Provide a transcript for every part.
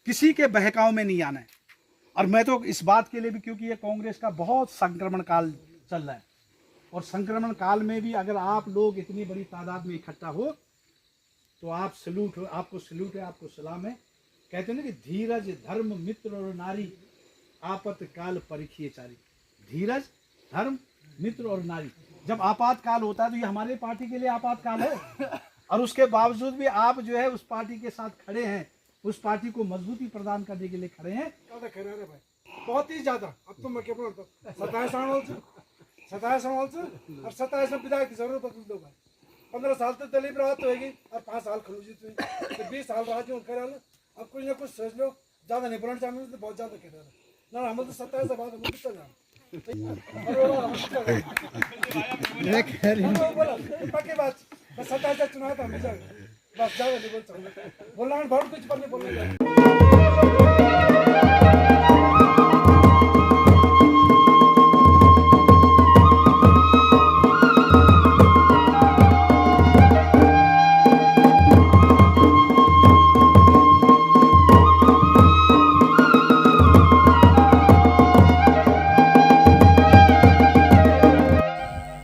किसी के बहकाव में नहीं आना है। और मैं तो इस बात के लिए भी, क्योंकि ये कांग्रेस का बहुत संक्रमण काल चल रहा है, और संक्रमण काल में भी अगर आप लोग इतनी बड़ी तादाद में इकट्ठा हो तो आप सल्यूट हो, आपको सल्यूट है, आपको सलाम है। कहते हैं ना कि धीरज धर्म मित्र और नारी आपातकाल परिखिए चारी। धीरज धर्म मित्र और नारी, जब आपातकाल होता है तो ये हमारे पार्टी के लिए आपातकाल है, और उसके बावजूद भी आप जो है उस पार्टी के साथ खड़े हैं, उस पार्टी को मजबूती प्रदान करने के लिए खड़े हैं। बहुत ही ज्यादा। अब तो मैं क्या बोलता हूँ, 27 और 27 में विधायक की जरूरत है। 15 साल तो दलीप राहत होगी और 5 साल खलूजी तो 20 साल राहत जो करे अब कुछ ना कुछ सोच लो। ज्यादा नहीं बोलना चाहिए तो बहुत ज्यादा कह ना, हम तो 27 से बाद हम चल जाए पक्की बात। बस 27 से चुनाव था, बस ज्यादा नहीं बोल सकते, बोलना बहुत कुछ पर नहीं बोलना।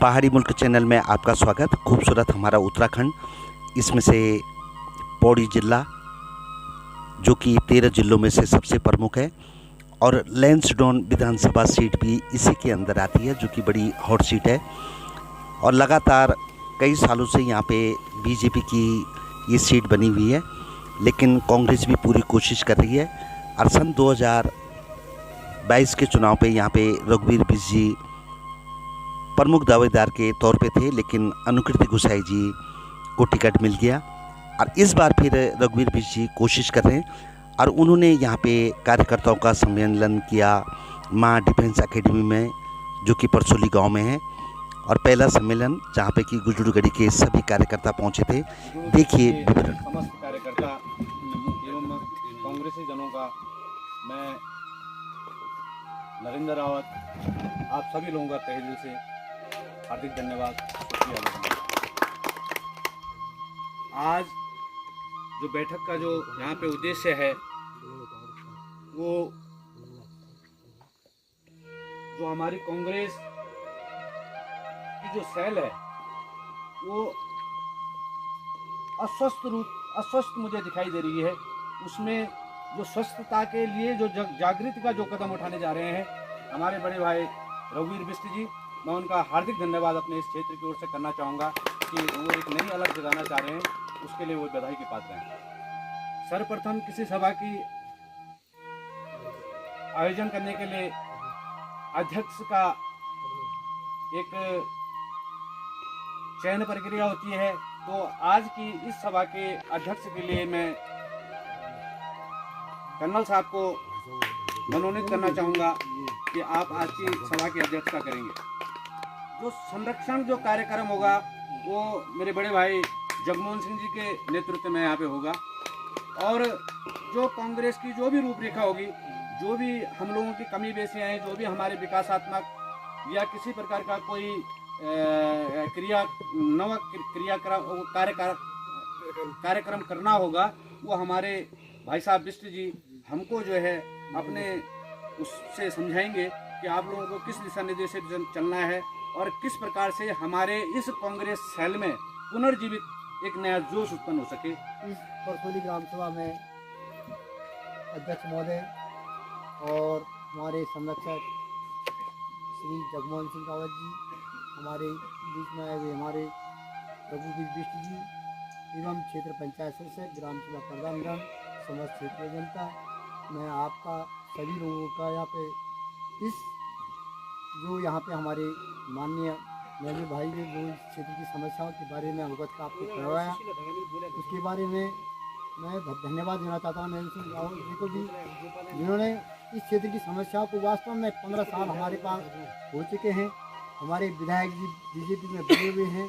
पहाड़ी मुल्क चैनल में आपका स्वागत। खूबसूरत हमारा उत्तराखंड, इसमें से पौड़ी जिला जो कि 13 जिलों में से सबसे प्रमुख है, और लैंसडौन विधानसभा सीट भी इसी के अंदर आती है, जो कि बड़ी हॉट सीट है। और लगातार कई सालों से यहाँ पे बीजेपी की ये सीट बनी हुई है, लेकिन कांग्रेस भी पूरी कोशिश कर रही है। और सन 2022 के चुनाव पे यहाँ पे रघुवीर बिष्ट जी प्रमुख दावेदार के तौर पे थे, लेकिन अनुकृति गुसाई जी को टिकट मिल गया। और इस बार फिर रघुवीर बिष्ट जी कोशिश कर रहे हैं, और उन्होंने यहाँ पे कार्यकर्ताओं का सम्मेलन किया माँ डिफेंस एकेडमी में, जो कि परसोली गांव में है। और पहला सम्मेलन जहाँ पे कि गुजरूगढ़ी के सभी कार्यकर्ता पहुँचे थे। देखिए विवरण। समस्त कार्यकर्ता एवं कांग्रेसी जनों का मैं नरेंद्र रावत आप सभी लोगों का तहे दिल से हार्दिक धन्यवाद, शुक्रिया। आज जो बैठक का जो यहाँ पे उद्देश्य है, वो जो हमारी कांग्रेस की जो सेल है वो अस्वस्थ मुझे दिखाई दे रही है। उसमें जो स्वस्थता के लिए जो जागृति का जो कदम उठाने जा रहे हैं हमारे बड़े भाई रघुवीर बिष्ट जी, मैं उनका हार्दिक धन्यवाद अपने इस क्षेत्र की ओर से करना चाहूँगा कि वो एक नई अलग जगाना चाह रहे हैं, उसके लिए वो बधाई के पात्र हैं। सर्वप्रथम किसी सभा की आयोजन करने के लिए अध्यक्ष का एक चयन प्रक्रिया होती है। तो आज की इस सभा के अध्यक्ष के लिए मैं कर्नल साहब को मनोनीत करना चाहूँगा कि आप आज की सभा की अध्यक्षता करेंगे। जो संरक्षण जो कार्यक्रम होगा वो मेरे बड़े भाई जगमोहन सिंह जी के नेतृत्व में यहाँ पे होगा, और जो कांग्रेस की जो भी रूपरेखा होगी, जो भी हम लोगों की कमी बेसियाँ हैं, जो भी हमारे विकासात्मक या किसी प्रकार का कोई कार्यक्रम करना होगा, वो हमारे भाई साहब बिष्ट जी हमको जो है अपने उससे समझाएंगे कि आप लोगों को किस दिशा निर्देश से चलना है और किस प्रकार से हमारे इस कांग्रेस सेल में पुनर्जीवित एक नया जोश उत्पन्न हो सके। इस परसोली ग्राम सभा में अध्यक्ष महोदय और हमारे संरक्षक श्री जगमोहन सिंह रावत जी, हमारे बीच में आए हुए हमारे रघुवीर बिष्ट जी एवं क्षेत्र पंचायत सदस्य, ग्राम सभा प्रधानगण, समस्त क्षेत्रीय जनता, मैं आपका सभी लोगों का यहाँ पे इस जो यहाँ पे हमारे माननीय मेरे भाई ने जो इस क्षेत्र की समस्याओं के बारे में अवगत का आपको करवाया, उसके बारे में मैं धन्यवाद देना चाहता हूँ नरेंद्र सिंह रावत जी को भी, जिन्होंने इस क्षेत्र की समस्याओं को वास्तव में 15 साल हमारे पास हो चुके हैं। हमारे विधायक जी बीजेपी में बने हुए हैं,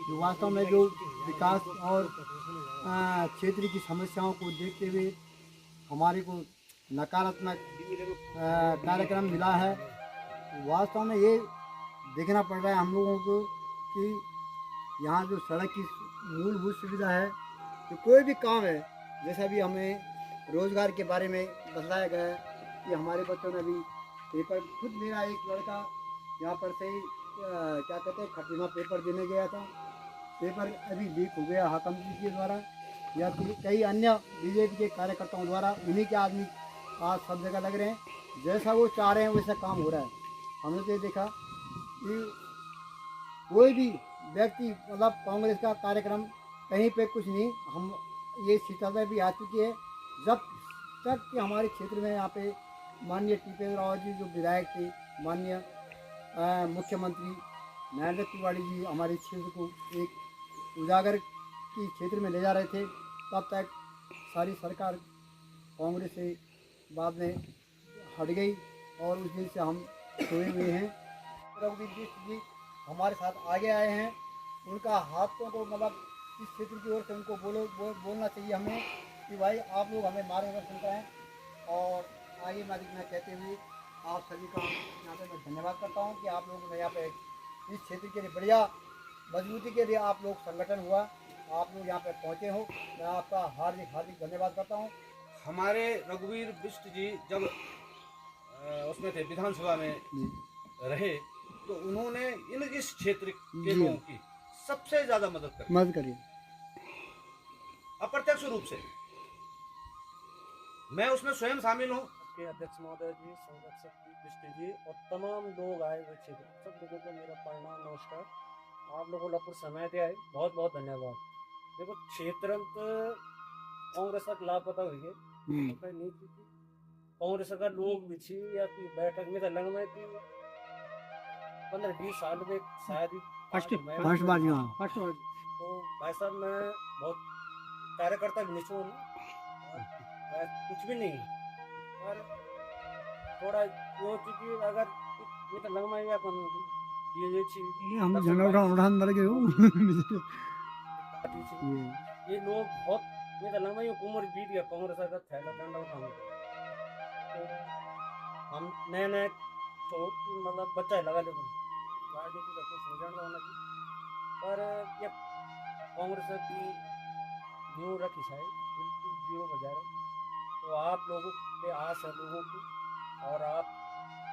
जो वास्तव में जो विकास और क्षेत्र की समस्याओं को देखते हुए हमारे को नकारात्मक कार्यक्रम मिला है। वास्तव में ये देखना पड़ रहा है हम लोगों को कि यहाँ जो सड़क की मूलभूत सुविधा है, तो कोई भी काम है, जैसा भी हमें रोजगार के बारे में बताया गया है कि हमारे बच्चों ने अभी पेपर, खुद मेरा एक लड़का यहाँ पर से क्या कहते हैं खटीमा पेपर देने गया था, पेपर अभी लीक हो गया हाकम जी के द्वारा या कई अन्य बीजेपी के कार्यकर्ताओं द्वारा। उन्हीं के आदमी आज सब जगह लग रहे हैं, जैसा वो चाह रहे हैं वैसा काम हो रहा है। हमने तो ये देखा कि कोई भी व्यक्ति मतलब कांग्रेस का कार्यक्रम कहीं पे कुछ नहीं, हम ये शीतलता भी आ चुकी है जब तक कि हमारे क्षेत्र में यहाँ पे माननीय टीपी राव जी जो विधायक थे, माननीय मुख्यमंत्री नरेंद्र तिवारी जी हमारे क्षेत्र को एक उजागर की क्षेत्र में ले जा रहे थे, तब तक सारी सरकार कांग्रेस से बाद में हट गई और उस दिन से हम सोए हुए हैं। रघुवीर जी हमारे साथ आगे आए हैं, उनका हाथों को मतलब इस क्षेत्र की ओर से उनको बोलना चाहिए हमें कि भाई आप लोग हमें मार्गदर्शन करें। और आगे मैं कहते हुए आप सभी का यहाँ पे मैं धन्यवाद करता हूँ कि आप लोगों ने यहाँ पे इस क्षेत्र के लिए बढ़िया मजबूती के लिए आप लोग संगठन हुआ, आप लोग यहाँ पे पहुँचे हो, मैं आपका हार्दिक हार्दिक धन्यवाद करता हूँ। हमारे रघुवीर बिष्ट जी जब उसमें थे विधानसभा में रहे तो उन्होंने इस क्षेत्र के लोगों की सबसे ज्यादा मदद करी अप्रत्यक्ष रूप से। मैं उसमें स्वयं शामिल हूँ। के अध्यक्ष महोदय जी, संरक्षक जी, बिष्ट जी और तमाम लोग आए हुए क्षेत्र, सब लोगों को मेरा प्रणाम नमस्कार। आप लोगों को लपुर समय दिया है, बहुत बहुत धन्यवाद। देखो क्षेत्र कांग्रेस का लापता हुई है, कांग्रेस का लोग भी थी या फिर बैठक में लग में कि 15-20 साल में शायद फर्स्ट बार तो भाई साहब मैं बहुत कार्यकर्ता भी नहीं हूँ, कुछ भी नहीं, पर थोड़ा यो चीज अगर ये तो लग में या अपन ये चीज हम झंडा उड़ान लग गए ये लोग बहुत ये तो लग में उम्र बीत गया कांग्रेस का थैला डंडा उठाने तो हम नए नए तो मतलब बच्चा लगा लेते राजनीति का कुछ नहीं जानता होना चाहिए, पर ये कांग्रेस की न्यू रखी शायद बिल्कुल 0 बजा रहे। तो आप लोगों पे आस है लोगों की, और आप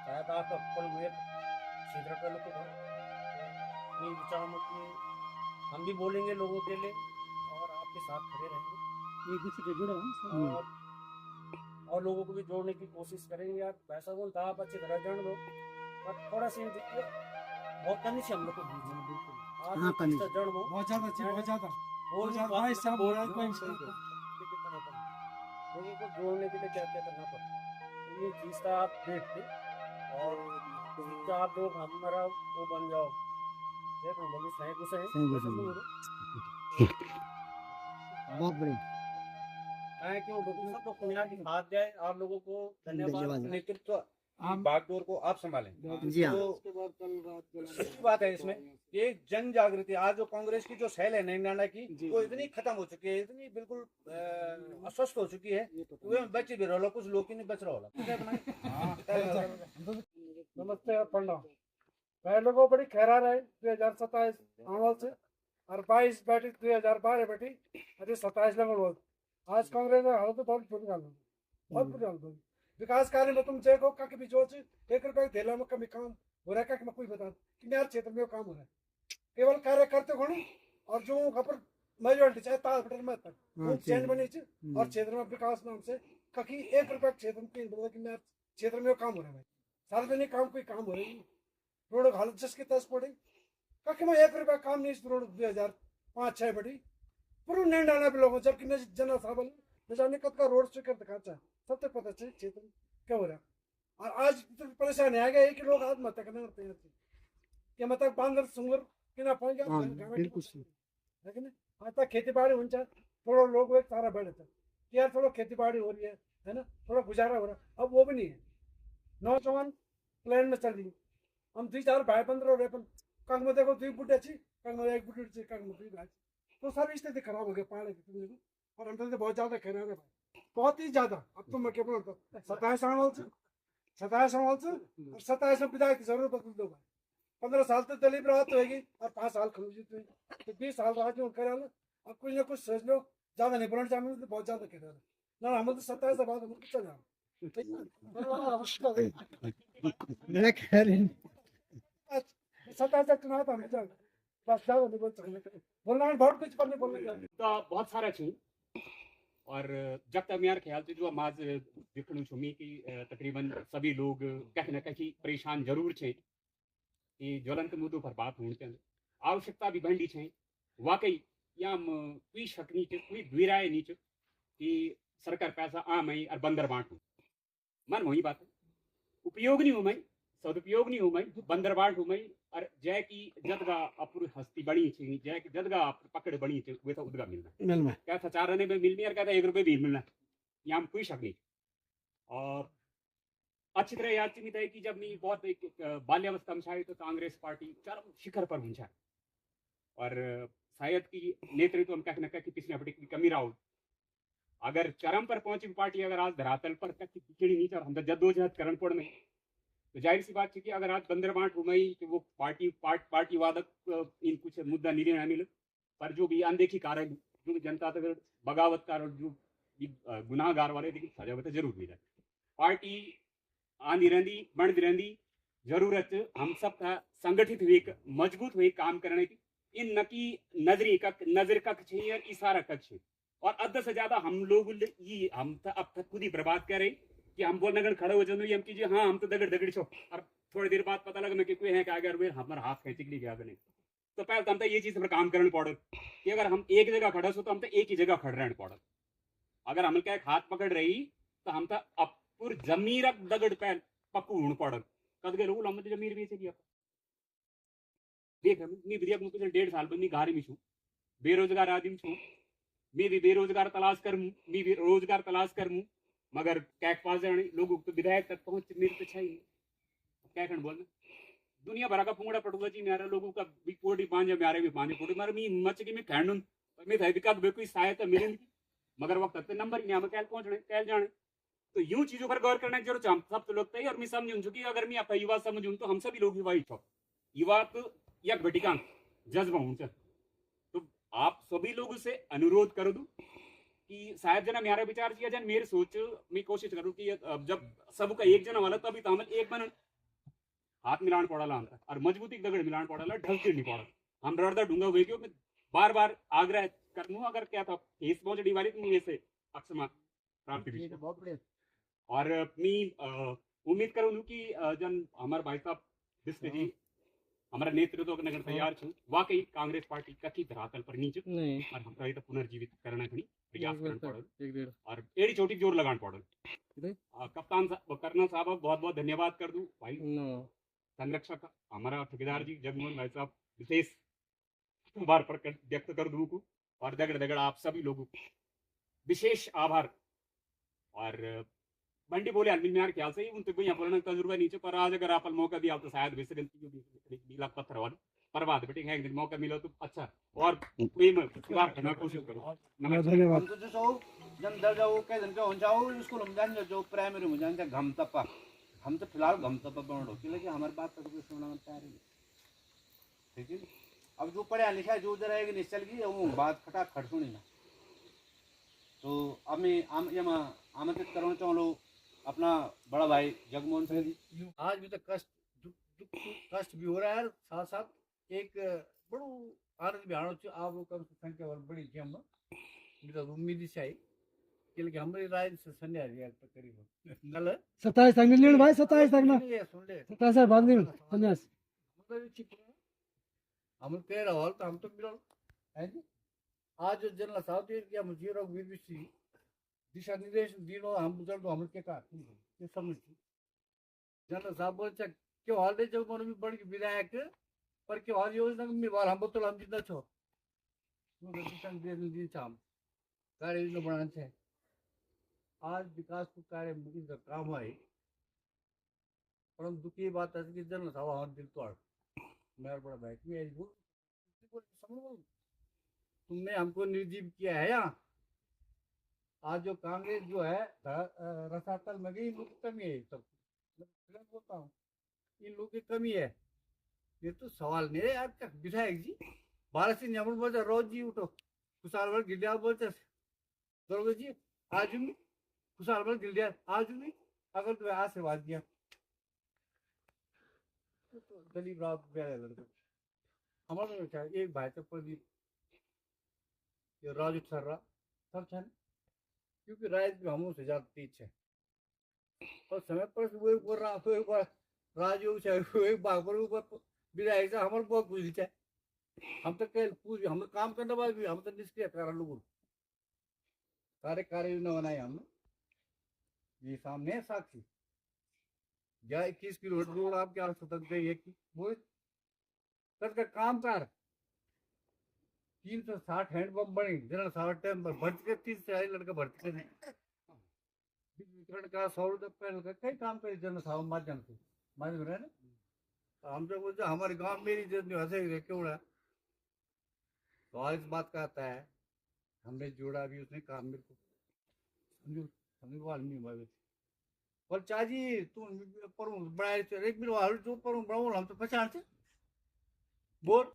शायद आपका फल हुए क्षेत्र के लोग को नहीं विचारों कि हम भी बोलेंगे लोगों के लिए और आपके साथ खड़े रहेंगे, एक दूसरे से जुड़े और लोगों को भी जोड़ने की कोशिश करेंगे। यार पैसा बोलता आप अच्छी तरह जान दो, पर थोड़ा सी बहुत कमी से हम लोग को बिल्कुल जड़ दो बहुत ज़्यादा लोगों को जोड़ने के लिए क्या क्या करना पड़ता, ये चीज़ का आप देखते और आप लोग हमारा वो बन जाओ, देख हम बोले सही गुस्से हैं बहुत बढ़िया। मैं क्यों सब लोग दुनिया की हाथ जाए। आप लोगों को धन्यवाद। नेतृत्व बागडोर को आप संभालें। जी हाँ। तो बात है इसमें ये जन जागृति आज जो कांग्रेस की जो सेल है नैनाडा की वो इतनी खत्म हो चुकी है, इतनी बिल्कुल अस्वस्थ हो चुकी है, वे बच्चे भी रहो कुछ लोग नहीं बच रहा। नमस्ते प्रणाम। पहले को बड़ी खैरार है 2027 अमल से और 22 बैठी 2012 बैठी अरे 27 लगन आज कांग्रेस ने हालत बहुत बुरी हालत, बहुत बुरी हालत। विकास कार्य में तुम देखो का भी जो 1 रुपए के थैला में कमी काम हो रहा है, क्या कोई बता कि मेरे क्षेत्र में काम हो रहा है, केवल कार्य करते घोड़े और जो खबर मेजोरिटी चाहे ताल फटर में तक वो चेंज बनी और क्षेत्र में विकास नाम से कहीं 1 रुपए क्षेत्र में कि मेरे क्षेत्र में काम हो रहा है। सार्वजनिक काम कोई काम हो रही है, रोड हालत जिसकी तस पड़ी कहीं में 1 रुपया काम नहीं। इस रोड 2005-6 बड़ी पूरा नहीं डालना भी लोगों, जबकि जना साबल जाने कद का रोड स्वीकार दिखाता है, सब तक पता चले क्षेत्र में क्या हो रहा है। और आज तो परेशानी आ गया कि लोग आत्महत्या करने लगते हैं कि मतलब बांदर सुंगर कि ना पहुंच गया, लेकिन आज तक खेती बाड़ी हो थोड़ा लोग एक सारा बैठे थे कि यार थोड़ा खेती बाड़ी हो रही है ना, थोड़ा गुजारा हो रहा है। अब वो भी नहीं है, नौजवान प्लान में चल रही। हम 2-4 भाई 15 हो रहे, कंग में देखो 2 बुढ़े अच्छी, कंग में 1 बुढ़ी अच्छी, कंग में 2 भाई, तो सारी स्थिति खराब हो गई पहाड़ की। और हम तो बहुत ज्यादा कह रहे हैं भाई, बहुत ही ज्यादा। अब तो मैं क्या बोलता 27 और 27 में विधायक की जरूरत बदल दो भाई। 15 साल तो दलीप राहत होगी और 5 साल खलूजित हुई, तो 20 साल राज में करे। अब कुछ ना कुछ सोच लो, ज्यादा नहीं बोलना चाहिए, बहुत ज्यादा कह रहे हैं। ना हम तो 27 बाद हम चल जाओ मैं कह रही 27 तक चुनाव था हम चल बस जाओ नहीं बोलना बहुत कुछ पर नहीं बोलने का तो बहुत सारा छे और जब तक मेरा ख्याल से जो माज दिखणु छु मी कि तकरीबन सभी लोग कहीं ना कहीं परेशान जरूर छे कि ज्वलंत मुद्दों पर बात होने चाहिए आवश्यकता भी बढ़ी छे वाकई याम कोई शक नहीं कोई द्विराय नहीं कि सरकार पैसा आम है और बंदर बांटू मन वही बात है उपयोग नहीं हो मई सदुपयोग नहीं हो मई बंदर बांट हो मई और जय की जदगा अपुर हस्ती बनी छे जय की जदगा पकड़ बनी छे वे तो उदगा मिलना मिल में क्या था 4 आने में मिल में और कहता 1 रुपये भी मिलना यहाँ कोई शक नहीं और अच्छी तरह याद चिन्हित है कि जब मैं बहुत एक बाल्यावस्था में छाई तो कांग्रेस पार्टी चरम शिखर पर पहुंचा और शायद की नेतृत्व में कहीं ना कहीं पिछले हफ्ते की कमी रहा अगर चरम पर पहुंची पार्टी अगर आज धरातल पर कहीं खिचड़ी नहीं चल हम तो जद्दोजहद करण पड़ में तो जाहिर सी बात है कि अगर आज बंदर बांट हो गई कि वो पार्टी वादक इन कुछ मुद्दा नहीं लेना मिले पर जो भी अनदेखी कारण जो जनता तक बगावत कारण जो गुनाहगार वाले लेकिन सजा तो जरूर मिले पार्टी आंदी रहती बढ़ती रहती जरूरत हम सब का संगठित हुए मजबूत हुए काम करने की इन न की नजर कक्ष है और इशारा कक्ष है और अद्ध से ज्यादा हम लोग ये हम अब तक खुद ही बर्बाद कर रहे कि हम बोलने गण खड़े हो जाए हम कीजिए हाँ हम तो दगड़ छो और थोड़ी देर बाद पता लगा कि कोई है कि अगर वे हमारा हाथ खेच के गया नहीं तो पहले तो हम तो ये चीज पर काम करना पड़े कि अगर हम एक जगह खड़े हो तो हम तो एक ही जगह खड़ रहने पड़े अगर हम क्या हाथ पकड़ रही तो हम तो अपुर जमीर दगड़ पैर पक्कू होने पड़े कद गए लोग हम जमीर बेचे गया देख मैं विद्या मुझे 1.5 साल बनी घारी में छू बेरोजगार आदमी छू मैं भी बेरोजगार तलाश कर मैं भी रोजगार तलाश कर मगर क्या पास जाने लोगों तो विधायक तक पहुंच मेरे तो चाहिए क्या कहना बोलना दुनिया भरा का पुंगड़ा पटुआ जी मेरा लोगों का भी पोटी बांझे मेरे भी बांधे पोटी मारे मी मच की मैं खैंडूं मैं था विकास कोई सहायता मिलेगी मगर वक्त तक नंबर ही नहीं हमें कैल पहुंचने कैल जाने तो यूं चीजों पर गौर करना जरूर हम सब तो लोग तय और मैं समझूं चुकी अगर मैं आपका युवा समझूं तो हम सभी लोग युवा ही छो युवा तो यक घटिका जज्बा हूं तो आप सभी लोगों से अनुरोध कर दूं कि शायद जना मेरा विचार किया जन मेरी सोच मैं कोशिश करूँ कि जब सबका एक जना वाला तभी तो हम एक बन हाथ मिलान पड़ा हम और मजबूती दगड़ मिलान पड़ा ढलती नहीं पड़ा हम रड़दा ढूंगा हुए क्यों मैं बार बार आग्रह करूँ अगर क्या था केस पहुंचने वाली तो ऐसे अक्षमा प्राप्ति और मैं उम्मीद करूँ कि जन हमारे भाई साहब बिस्ते जी हमारा नेतृत्व नगर तैयार छू वाकई कांग्रेस पार्टी कथी धरातल पर नीचे और हम तो पुनर्जीवित करना घनी प्रयास करना पड़े और एड़ी छोटी जोर लगान पड़े कप्तान करना साहब बहुत बहुत धन्यवाद कर दूं भाई संरक्षक हमारा ठेकेदार जी जगमोहन भाई साहब विशेष आभार पर व्यक्त कर दूं को और दगड़ आप सभी लोगों विशेष आभार और बंडी बोले आदमी मेरे ख्याल से उन तो यहाँ पुराना तजुर्बा नीचे पर आज अगर आप मौका दिया तो शायद वैसे गलती लाख पत्थर वाले पर बाद बेटे एक दिन मौका मिला तो अच्छा और सुधार करने की कोशिश करो धन्यवाद हम तो जो सो जन दर जाओ कई दिन का हो जाओ स्कूल हम जान जो प्राइमरी में जान घम तप्पा हम तो फिलहाल घम तप्पा बन रहो क्योंकि हमारे बात तक कोई सुनना मत तैयार नहीं ठीक है अब जो पढ़ा लिखा है जो जरा एक निश्चल की वो बात खटा खट सुनी ना तो अब मैं आमंत्रित करना चाहूँ अपना बड़ा भाई जगमोहन सिंह जी आज भी तो कष्ट भी हो रहा है साथ साथ एक बड़ो आनंद भी आना चाहिए आप लोग संख्या और बड़ी थी हम तो उम्मीद से आई कि हमारी राय से संन्यास करीब कल 27 तक मिलने भाई 27 तक ना सुन ले 27 बाद में संन्यास हम कह रहा हॉल तो हम तो मिलो है जी आज जो जनरल साहब क्या मुझे रोग वीर दिशा निर्देश दिनो हम बुजुर्ग हम के का ये समझ जनरल साहब बोलते क्यों हाल दे जो मन में बड़ विधायक पर क्यों हाल योजना में बार हम तो हम जिंदा छो दिशा निर्देश दी शाम कार्य योजना बनाने से आज विकास को कार्य मुझे का काम है परंतु दुखी बात है कि जनरल साहब हमारे दिल तोड़ मेरा बड़ा भाई मैं बोल तुमने हमको निर्जीव किया है यहाँ आज जो कांग्रेस जो है रसातल में गई इन लोगों की कमी है सब मैं बोलता हूँ इन लोगों की कमी है ये तो सवाल नहीं है यार तक विधायक जी भारत सिंह बोलते रोज जी उठो खुशाल गिरिया बोलते दुर्गा जी आज खुशहाल बन दिल दिया आज नहीं अगर तुम्हें आशीर्वाद दिया तो दलीप राव प्यारे लड़के हमारे क्या एक भाई तो प्रदीप ये राजू सर्रा सब छन क्योंकि राज भी हमों से ज्यादा तेज है और समय पर वो एक बार तो एक बार राजू से एक बार पर ऊपर विधायक से हमारे बहुत कुछ है हम तो कल पूछ हम काम करने वाले भी हम तो निष्क्रिय कारण लोगों कार्य न बनाए हमने ये सामने है साक्षी या 21 किलोमीटर रोड आपके आस तक गई है कि वो का काम कर 360 हैंडपंप बने जनरल सावर टाइम पर भर्ती के 30 से लड़का भर्ती कर वितरण का 100 रुपये पहले का कई काम करे जनरल सावर माध्यम से है ना तो हम जब बोलते हमारे गांव मेरी जन हंसे क्यों रहा तो आज इस बात का आता है हमने जोड़ा भी उसने काम मेरे को समझो समझ वाल नहीं हुआ और चाची तू पर बड़ा एक मिनट वाल जो पर बड़ा हम तो पहचान से बोल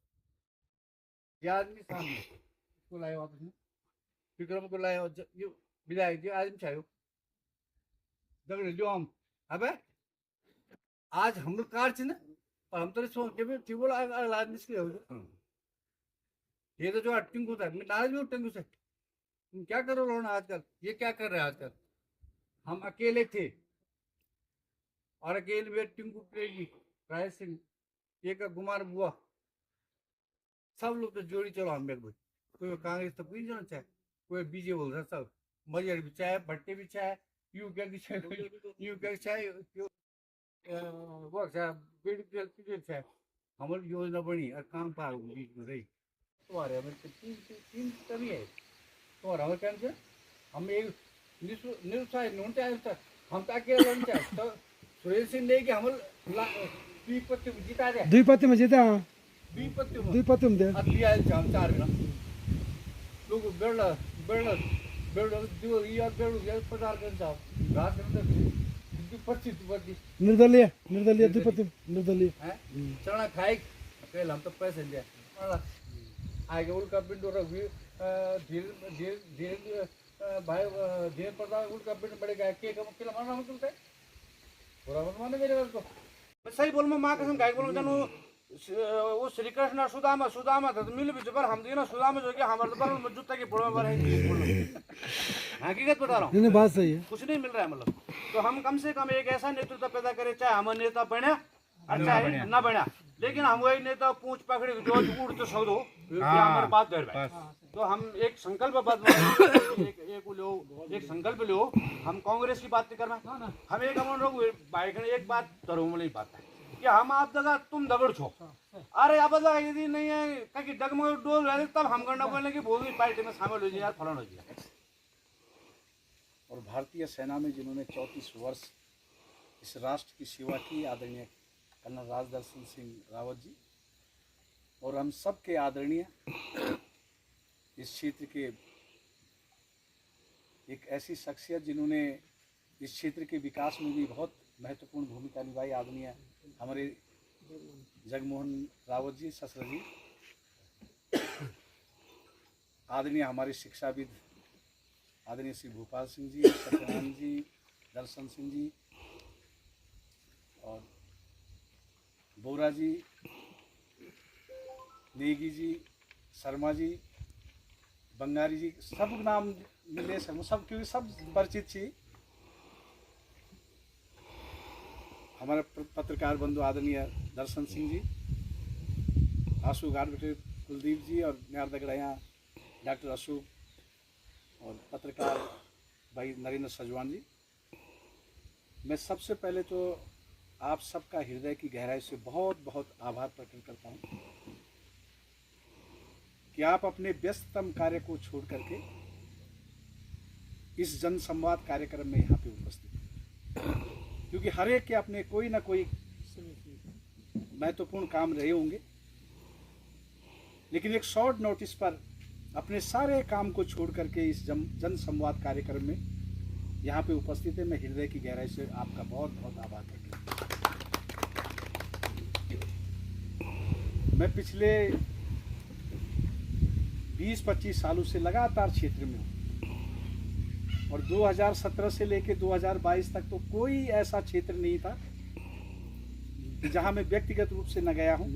ये आदमी सामने इसको लाया वापस में विक्रम को लाया ये विधायक जी आदमी चाहिए दगड़े जो हम अबे आज हम लोग कार थे ना पर हम तो सोच के ठीक बोला आदमी इसके ये तो जो टिंकू था मैं नाराज भी हूँ टिंकू से तुम क्या करो रोना आजकल ये क्या कर रहे हैं आजकल हम अकेले थे और अकेले में टिंकू प्रेमी राय सिंह एक गुमार बुआ सब लोग तो जोड़ी चलो हम मेरे कोई कांग्रेस तो कोई जाना चाहे कोई बीजे बोल रहा सब मजर भी चाहे भट्टे भी चाहे यू क्या चाहे वो चाहे हमारी योजना बनी और काम पार बीच में रही तुम्हारे हमें तीन कमी है तुम्हारा हमें क्या हम एक निरुत्साह नूनते आए तक हम तो अकेले रहना चाहे तो सुरेश सिंह लेके हम द्विपत्ति में जीता जाए द्विपत्ति में जीता द्विपत्ति में दे लिया हम 4 ग्राम लोग निर्दलीय द्विपत्ति निर्दलीय चना खाए कल हम तो पैसे दिया आगे उनका पिंड धीरे भाई धीरे प्रताप उनका पिंड बढ़ेगा के अकेला मारना मतलब है पूरा मत माने मेरे को मैं सही बोल मैं माँ कसम गाय बोल जानू वो श्री कृष्ण सुदामा सुदामा था तो मिल भी पर हम दिन सुदामा जो कि हमारे तो पर जूता की फोड़ो में हकीकत बता रहा हूँ नहीं बात सही है कुछ नहीं मिल रहा है मतलब तो हम कम से कम एक ऐसा नेतृत्व पैदा करें चाहे हम नेता बने और चाहे न बना लेकिन हम वही नेता पूछ पकड़ी जो उड़ तो सौ दो हमारे बात कर रहे तो हम एक संकल्प एक संकल्प लो हम कांग्रेस की बात नहीं करना हम एक अमन एक बात तरुमली बात है कि हम आप दगा तुम दगड़ छो अरे अब यदि नहीं है कहीं डगमग डोल रहे तब हम करना बोलने की भोगी पार्टी में शामिल हो जाए फलन हो जाए और भारतीय सेना में जिन्होंने 34 वर्ष इस राष्ट्र की सेवा की आदरणीय कर्नल राजदर्शन सिंह रावत जी और हम सब के आदरणीय इस क्षेत्र के एक ऐसी शख्सियत जिन्होंने इस क्षेत्र के विकास में भी बहुत महत्वपूर्ण भूमिका निभाई आदरणीय हमारे जगमोहन रावत जी ससुर जी आदरणीय हमारे शिक्षाविद आदरणीय श्री भोपाल सिंह जी सत्यनारायण जी दर्शन सिंह जी और बोरा जी नेगी जी शर्मा जी बंगारी जी सब नाम मिले सब क्योंकि सब परिचित थी हमारे पत्रकार बंधु आदरणीय दर्शन सिंह जी आशु घाट बेटे कुलदीप जी और न्यार दगड़िया डॉक्टर अशोक और पत्रकार भाई नरेंद्र सजवान जी मैं सबसे पहले तो आप सबका हृदय की गहराई से बहुत बहुत आभार प्रकट करता हूँ कि आप अपने व्यस्ततम कार्य को छोड़ करके इस जन संवाद कार्यक्रम में यहाँ पे उपस्थित हैं क्योंकि हर एक के अपने कोई ना कोई महत्वपूर्ण काम रहे होंगे लेकिन एक शॉर्ट नोटिस पर अपने सारे काम को छोड़ करके इस जन संवाद कार्यक्रम में यहाँ पे उपस्थित है मैं हृदय की गहराई से आपका बहुत बहुत आभार करता हूँ मैं पिछले 20-25 सालों से लगातार क्षेत्र में हूँ और 2017 से लेकर 2022 तक तो कोई ऐसा क्षेत्र नहीं था जहां मैं व्यक्तिगत रूप से न गया हूं।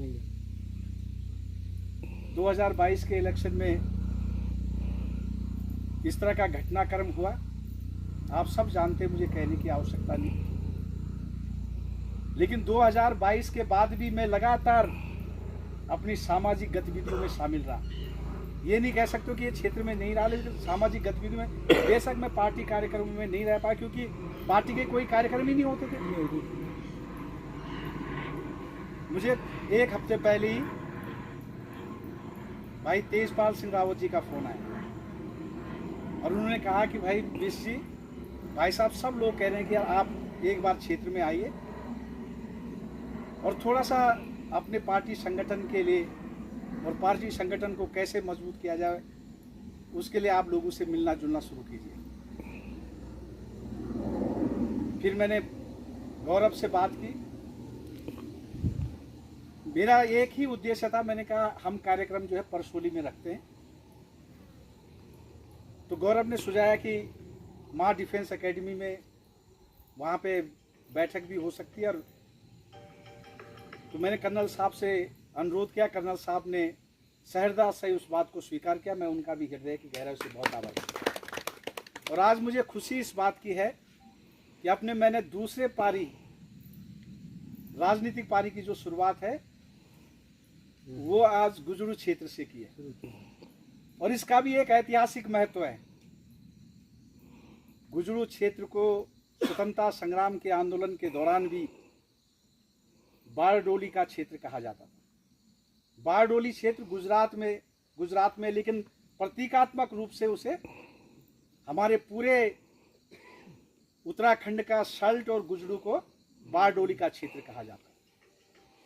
2022 के इलेक्शन में इस तरह का घटनाक्रम हुआ, आप सब जानते, मुझे कहने की आवश्यकता नहीं। लेकिन 2022 के बाद भी मैं लगातार अपनी सामाजिक गतिविधियों में शामिल रहा। ये नहीं कह सकते कि ये क्षेत्र में नहीं रहा, लेकिन सामाजिक गतिविधियों में बेशक मैं पार्टी कार्यक्रमों में नहीं रह पाया, क्योंकि पार्टी के कोई कार्यक्रम ही नहीं होते थे। मुझे एक हफ्ते पहले ही भाई तेजपाल सिंह रावत जी का फोन आया और उन्होंने कहा कि भाई बिश जी, भाई साहब सब लोग कह रहे हैं कि यार आप एक बार क्षेत्र में आइए और थोड़ा सा अपने पार्टी संगठन के लिए और पार्टी संगठन को कैसे मजबूत किया जाए उसके लिए आप लोगों से मिलना जुलना शुरू कीजिए। फिर मैंने गौरव से बात की। मेरा एक ही उद्देश्य था, मैंने कहा हम कार्यक्रम जो है परसोली में रखते हैं। तो गौरव ने सुझाया कि मां डिफेंस एकेडमी में वहाँ पे बैठक भी हो सकती है। और तो मैंने कर्नल साहब से अनुरोध किया, कर्नल साहब ने सहृदय से उस बात को स्वीकार किया। मैं उनका भी हृदय की गहराई से बहुत आभारी। और आज मुझे खुशी इस बात की है कि अपने मैंने दूसरे पारी, राजनीतिक पारी की जो शुरुआत है वो आज गुजरू क्षेत्र से की है। और इसका भी एक ऐतिहासिक महत्व है। गुजरू क्षेत्र को स्वतंत्रता संग्राम के आंदोलन के दौरान भी बारडोली का क्षेत्र कहा जाता था। बारडोली क्षेत्र गुजरात में, लेकिन प्रतीकात्मक रूप से उसे हमारे पूरे उत्तराखंड का सल्ट और गुजरू को बारडोली का क्षेत्र कहा जाता है,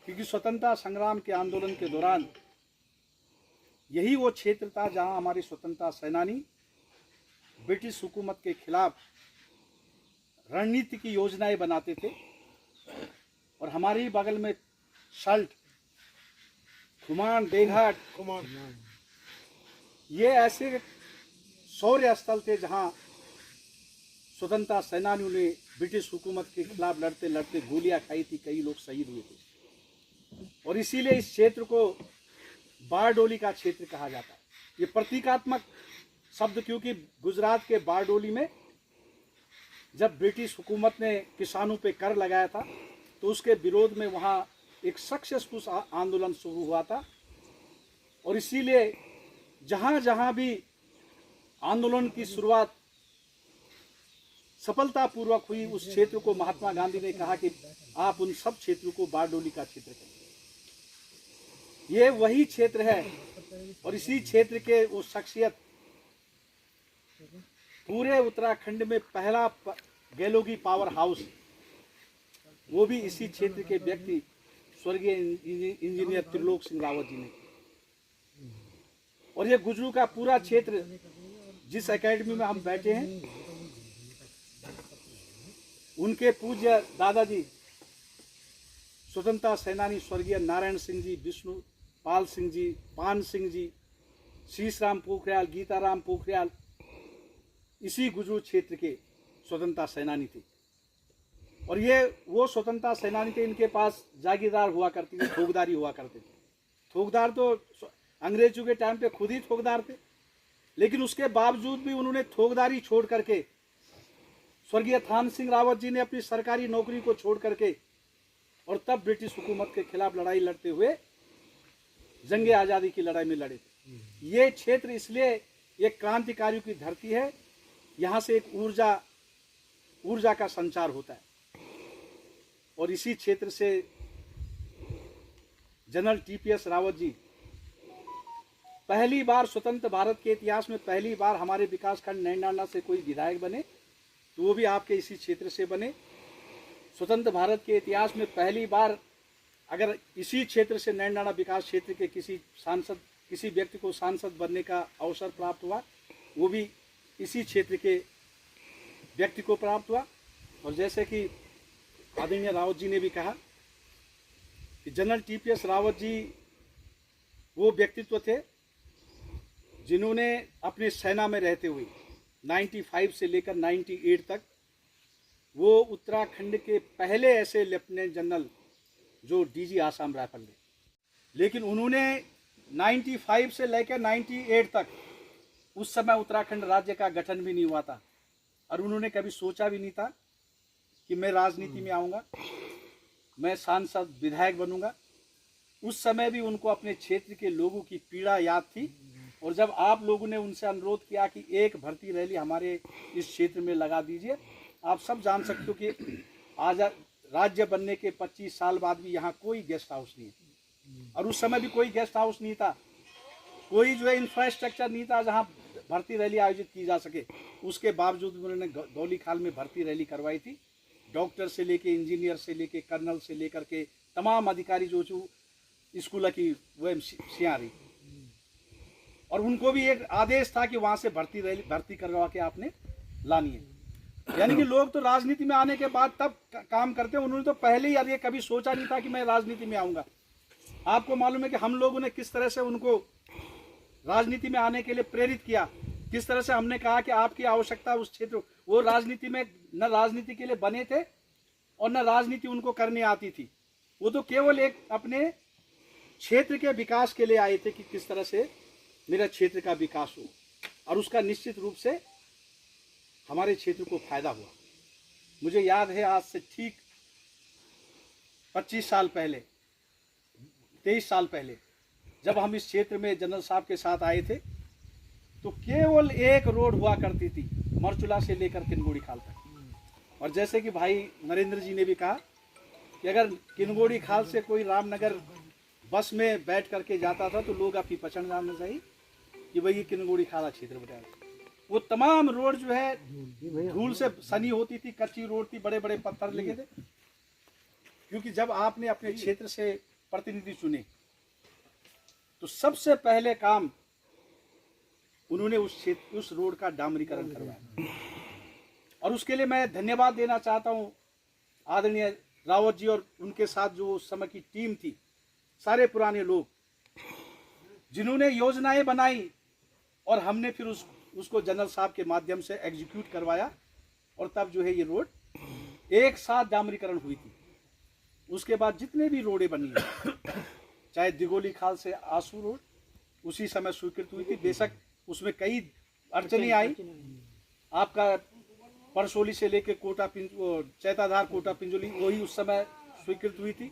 क्योंकि स्वतंत्रता संग्राम के आंदोलन के दौरान यही वो क्षेत्र था जहां हमारे स्वतंत्रता सेनानी ब्रिटिश हुकूमत के खिलाफ रणनीति की योजनाएं बनाते थे। और हमारे ही बगल में सल्ट, खुमान, बेघाट, ये ऐसे शौर्य स्थल थे जहां स्वतंत्रता सेनानियों ने ब्रिटिश हुकूमत के खिलाफ लड़ते लड़ते गोलियां खाई थी, कई लोग शहीद हुए थे। और इसीलिए इस क्षेत्र को बारडोली का क्षेत्र कहा जाता है। ये प्रतीकात्मक शब्द, क्योंकि गुजरात के बारडोली में जब ब्रिटिश हुकूमत ने किसानों पे कर लगाया था तो उसके विरोध में वहाँ एक सक्सेसफुल आंदोलन शुरू हुआ था। और इसीलिए जहाँ जहाँ भी आंदोलन की शुरुआत सफलतापूर्वक हुई, उस क्षेत्र को महात्मा गांधी ने कहा कि आप उन सब क्षेत्रों को बारडोली का क्षेत्र करें। ये वही क्षेत्र है और इसी क्षेत्र के वो शख्सियत, पूरे उत्तराखंड में पहला गैलोगी पावर हाउस, वो भी इसी क्षेत्र के व्यक्ति स्वर्गीय इंजीनियर त्रिलोक सिंह रावत जी ने। और ये गुजरू का पूरा क्षेत्र, जिस एकेडमी में हम बैठे हैं, उनके पूज्य दादाजी स्वतंत्रता सेनानी स्वर्गीय नारायण सिंह जी, विष्णु पाल सिंह जी, पान सिंह जी, शीशराम पोखरियाल, गीताराम पोखरियाल इसी गुजरू क्षेत्र के स्वतंत्रता सेनानी थे। और ये वो स्वतंत्रता सेनानी थे, इनके पास जागीरदार हुआ करती थी, थोकदारी हुआ करते थे। थोकदार तो अंग्रेजों के टाइम पे खुद ही थोकदार थे, लेकिन उसके बावजूद भी उन्होंने थोकदारी छोड़ करके, स्वर्गीय थान सिंह रावत जी ने अपनी सरकारी नौकरी को छोड़ करके और तब ब्रिटिश हुकूमत के खिलाफ लड़ाई लड़ते हुए जंगे आज़ादी की लड़ाई में लड़े थे। ये क्षेत्र इसलिए एक क्रांतिकारियों की धरती है, यहाँ से एक ऊर्जा का संचार होता है। और इसी क्षेत्र से जनरल टीपीएस रावत जी पहली बार स्वतंत्र भारत के इतिहास में पहली बार हमारे विकासखंड नैनाना से कोई विधायक बने, तो वो भी आपके इसी क्षेत्र से बने। स्वतंत्र भारत के इतिहास में पहली बार अगर इसी क्षेत्र से नैनाना विकास क्षेत्र के किसी व्यक्ति को सांसद बनने का अवसर प्राप्त हुआ, वो भी इसी क्षेत्र के व्यक्ति को प्राप्त हुआ। और जैसे कि आदरणीय रावत जी ने भी कहा कि जनरल टीपीएस रावत जी वो व्यक्तित्व थे जिन्होंने अपने सेना में रहते हुए 95 से लेकर 98 तक वो उत्तराखंड के पहले ऐसे लेफ्टिनेंट जनरल जो डीजी आसाम राइफल थे। लेकिन उन्होंने 95 से लेकर 98 तक उस समय उत्तराखंड राज्य का गठन भी नहीं हुआ था और उन्होंने कभी सोचा भी नहीं था कि मैं राजनीति में आऊँगा, मैं सांसद विधायक बनूंगा। उस समय भी उनको अपने क्षेत्र के लोगों की पीड़ा याद थी और जब आप लोगों ने उनसे अनुरोध किया कि एक भर्ती रैली हमारे इस क्षेत्र में लगा दीजिए, आप सब जान सकते हो कि आज राज्य बनने के 25 साल बाद भी यहाँ कोई गेस्ट हाउस नहीं है और उस समय भी कोई गेस्ट हाउस नहीं था, कोई जो है इंफ्रास्ट्रक्चर नहीं था जहाँ भर्ती रैली आयोजित की जा सके। उसके बावजूद उन्होंने गौली खाल में भर्ती रैली करवाई थी। डॉक्टर से लेके इंजीनियर से लेके कर्नल से लेकर के तमाम अधिकारी जो स्कूल की वो सियाँ रही और उनको भी एक आदेश था कि वहाँ से भर्ती करवा के आपने लानी है। यानी कि लोग तो राजनीति में आने के बाद तब काम करते हैं, उन्होंने तो पहले ही ये कभी सोचा नहीं था कि मैं राजनीति में आऊँगा। आपको मालूम है कि हम लोगों ने किस तरह से उनको राजनीति में आने के लिए प्रेरित किया, किस तरह से हमने कहा कि आपकी आवश्यकता उस क्षेत्र, वो राजनीति में न राजनीति के लिए बने थे और न राजनीति उनको करने आती थी, वो तो केवल एक अपने क्षेत्र के विकास के लिए आए थे कि किस तरह से मेरा क्षेत्र का विकास हो और उसका निश्चित रूप से हमारे क्षेत्र को फायदा हुआ। मुझे याद है आज से ठीक 25 साल पहले, 23 साल पहले जब हम इस क्षेत्र में जनरल साहब के साथ आए थे तो केवल एक रोड हुआ करती थी मरचुला से लेकर किनगोड़ी खाल तक। और जैसे कि भाई नरेंद्र जी ने भी कहा कि अगर किनगोड़ी खाल से कोई रामनगर बस में बैठ करके जाता था तो लोग आपकी पहचान जानना चाहिए कि भाई ये किनगोड़ी खाला क्षेत्र बताया। वो तमाम रोड जो है धूल से सनी होती थी, कच्ची रोड थी, बड़े बड़े पत्थर लगे थे। क्योंकि जब आपने अपने क्षेत्र से प्रतिनिधि चुने तो सबसे पहले काम उन्होंने उस रोड का डामरीकरण करवाया और उसके लिए मैं धन्यवाद देना चाहता हूं आदरणीय रावत जी और उनके साथ जो उस समय की टीम थी, सारे पुराने लोग जिन्होंने योजनाएं बनाई और हमने फिर उसको जनरल साहब के माध्यम से एग्जीक्यूट करवाया और तब जो है ये रोड एक साथ डामरीकरण हुई थी। उसके बाद जितने भी रोडें बनी हैं, चाहे दिगोली खाल से आसू रोड उसी समय स्वीकृत हुई थी। बेशक उसमें कई अड़चने आई, आपका परसोली से लेके चैताधार कोटा पिंजोली वही उस समय स्वीकृत हुई थी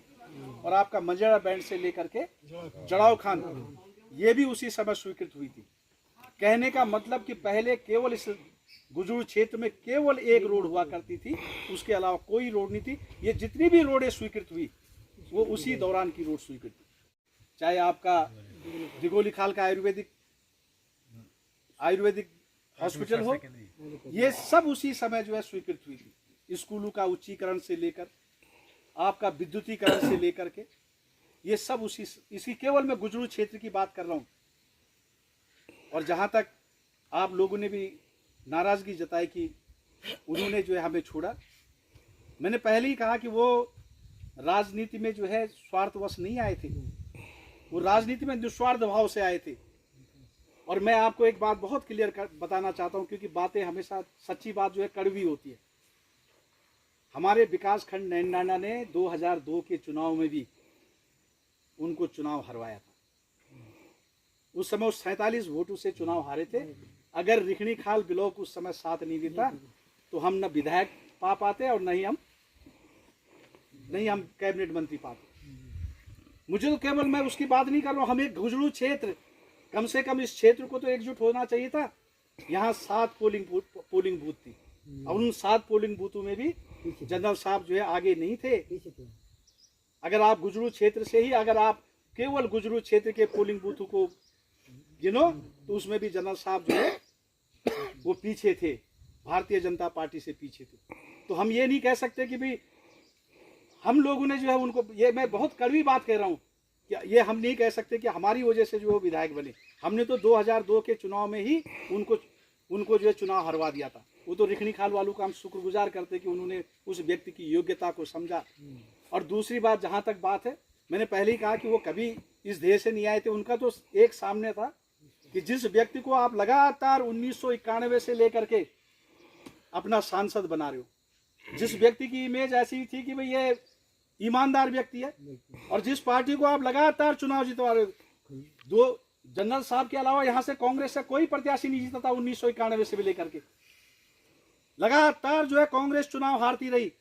और आपका मजेड़ा बैंड से लेकर के जड़ाव खान ये भी उसी समय स्वीकृत हुई थी। कहने का मतलब कि पहले केवल इस गुजरू क्षेत्र में केवल एक रोड हुआ करती थी, उसके अलावा कोई रोड नहीं थी। ये जितनी भी रोडें स्वीकृत हुई वो उसी दौरान की रोड स्वीकृत हुई। चाहे आपका दिगोली खाल का आयुर्वेदिक हॉस्पिटल हो, ये सब उसी समय जो है स्वीकृत हुई थी। स्कूलों का उच्चीकरण से लेकर आपका विद्युतीकरण से लेकर के ये सब इसी केवल मैं गुजरू क्षेत्र की बात कर रहा हूँ। और जहाँ तक आप लोगों ने भी नाराजगी जताई कि उन्होंने जो है हमें छोड़ा, मैंने पहले ही कहा कि वो राजनीति में जो है स्वार्थवश नहीं आए थे, वो राजनीति में निस्वार्थ भाव से आए थे। और मैं आपको एक बात बहुत क्लियर बताना चाहता हूँ, क्योंकि बातें हमेशा सच्ची बात जो है कड़वी होती है। हमारे विकास खंड नैनडांडा ने 2002 के चुनाव में भी उनको चुनाव हरवाया था। उस समय 47 वोटों से चुनाव हारे थे। अगर रिखणी खाल ब्लॉक उस समय साथ नहीं देता तो हम न विधायक पा पाते और नहीं हम कैबिनेट मंत्री पाते। मुझे तो केवल मैं उसकी बात नहीं कर रहा हूँ, हम एक गुजरू क्षेत्र, कम से कम इस क्षेत्र को तो एकजुट होना चाहिए था। यहाँ 7 पोलिंग बूथ थी और उन 7 पोलिंग बूथों में भी जनरल साहब जो है आगे नहीं थे। अगर आप गुजरू क्षेत्र से ही अगर आप केवल गुजरू क्षेत्र के पोलिंग बूथों को गिनो तो उसमें भी जनरल साहब जो है वो पीछे थे, भारतीय जनता पार्टी से पीछे थे। तो हम ये नहीं कह सकते कि भाई हम लोगों ने जो है उनको, ये मैं बहुत कड़वी बात कह रहा हूँ कि ये हम नहीं कह सकते कि हमारी वजह से जो विधायक बने। हमने तो 2002 के चुनाव में ही उनको जो है चुनाव हरवा दिया था। वो तो रिखणी खाल वालों का हम शुक्रगुजार करते कि उन्होंने उस व्यक्ति की योग्यता को समझा। और दूसरी बात, जहाँ तक बात है, मैंने पहले ही कहा कि वो कभी इस देश से नहीं आए थे। उनका तो एक सामने था कि जिस व्यक्ति को आप लगातार 1991 से लेकर के अपना सांसद बना रहे हो, जिस व्यक्ति की इमेज ऐसी थी कि भाई ये ईमानदार व्यक्ति है, और जिस पार्टी को आप लगातार चुनाव जितवा रहे हो, दो जनरल साहब के अलावा यहाँ से कांग्रेस से कोई प्रत्याशी नहीं जीता था 1991 से भी लेकर के, लगातार जो है कांग्रेस चुनाव हारती रही।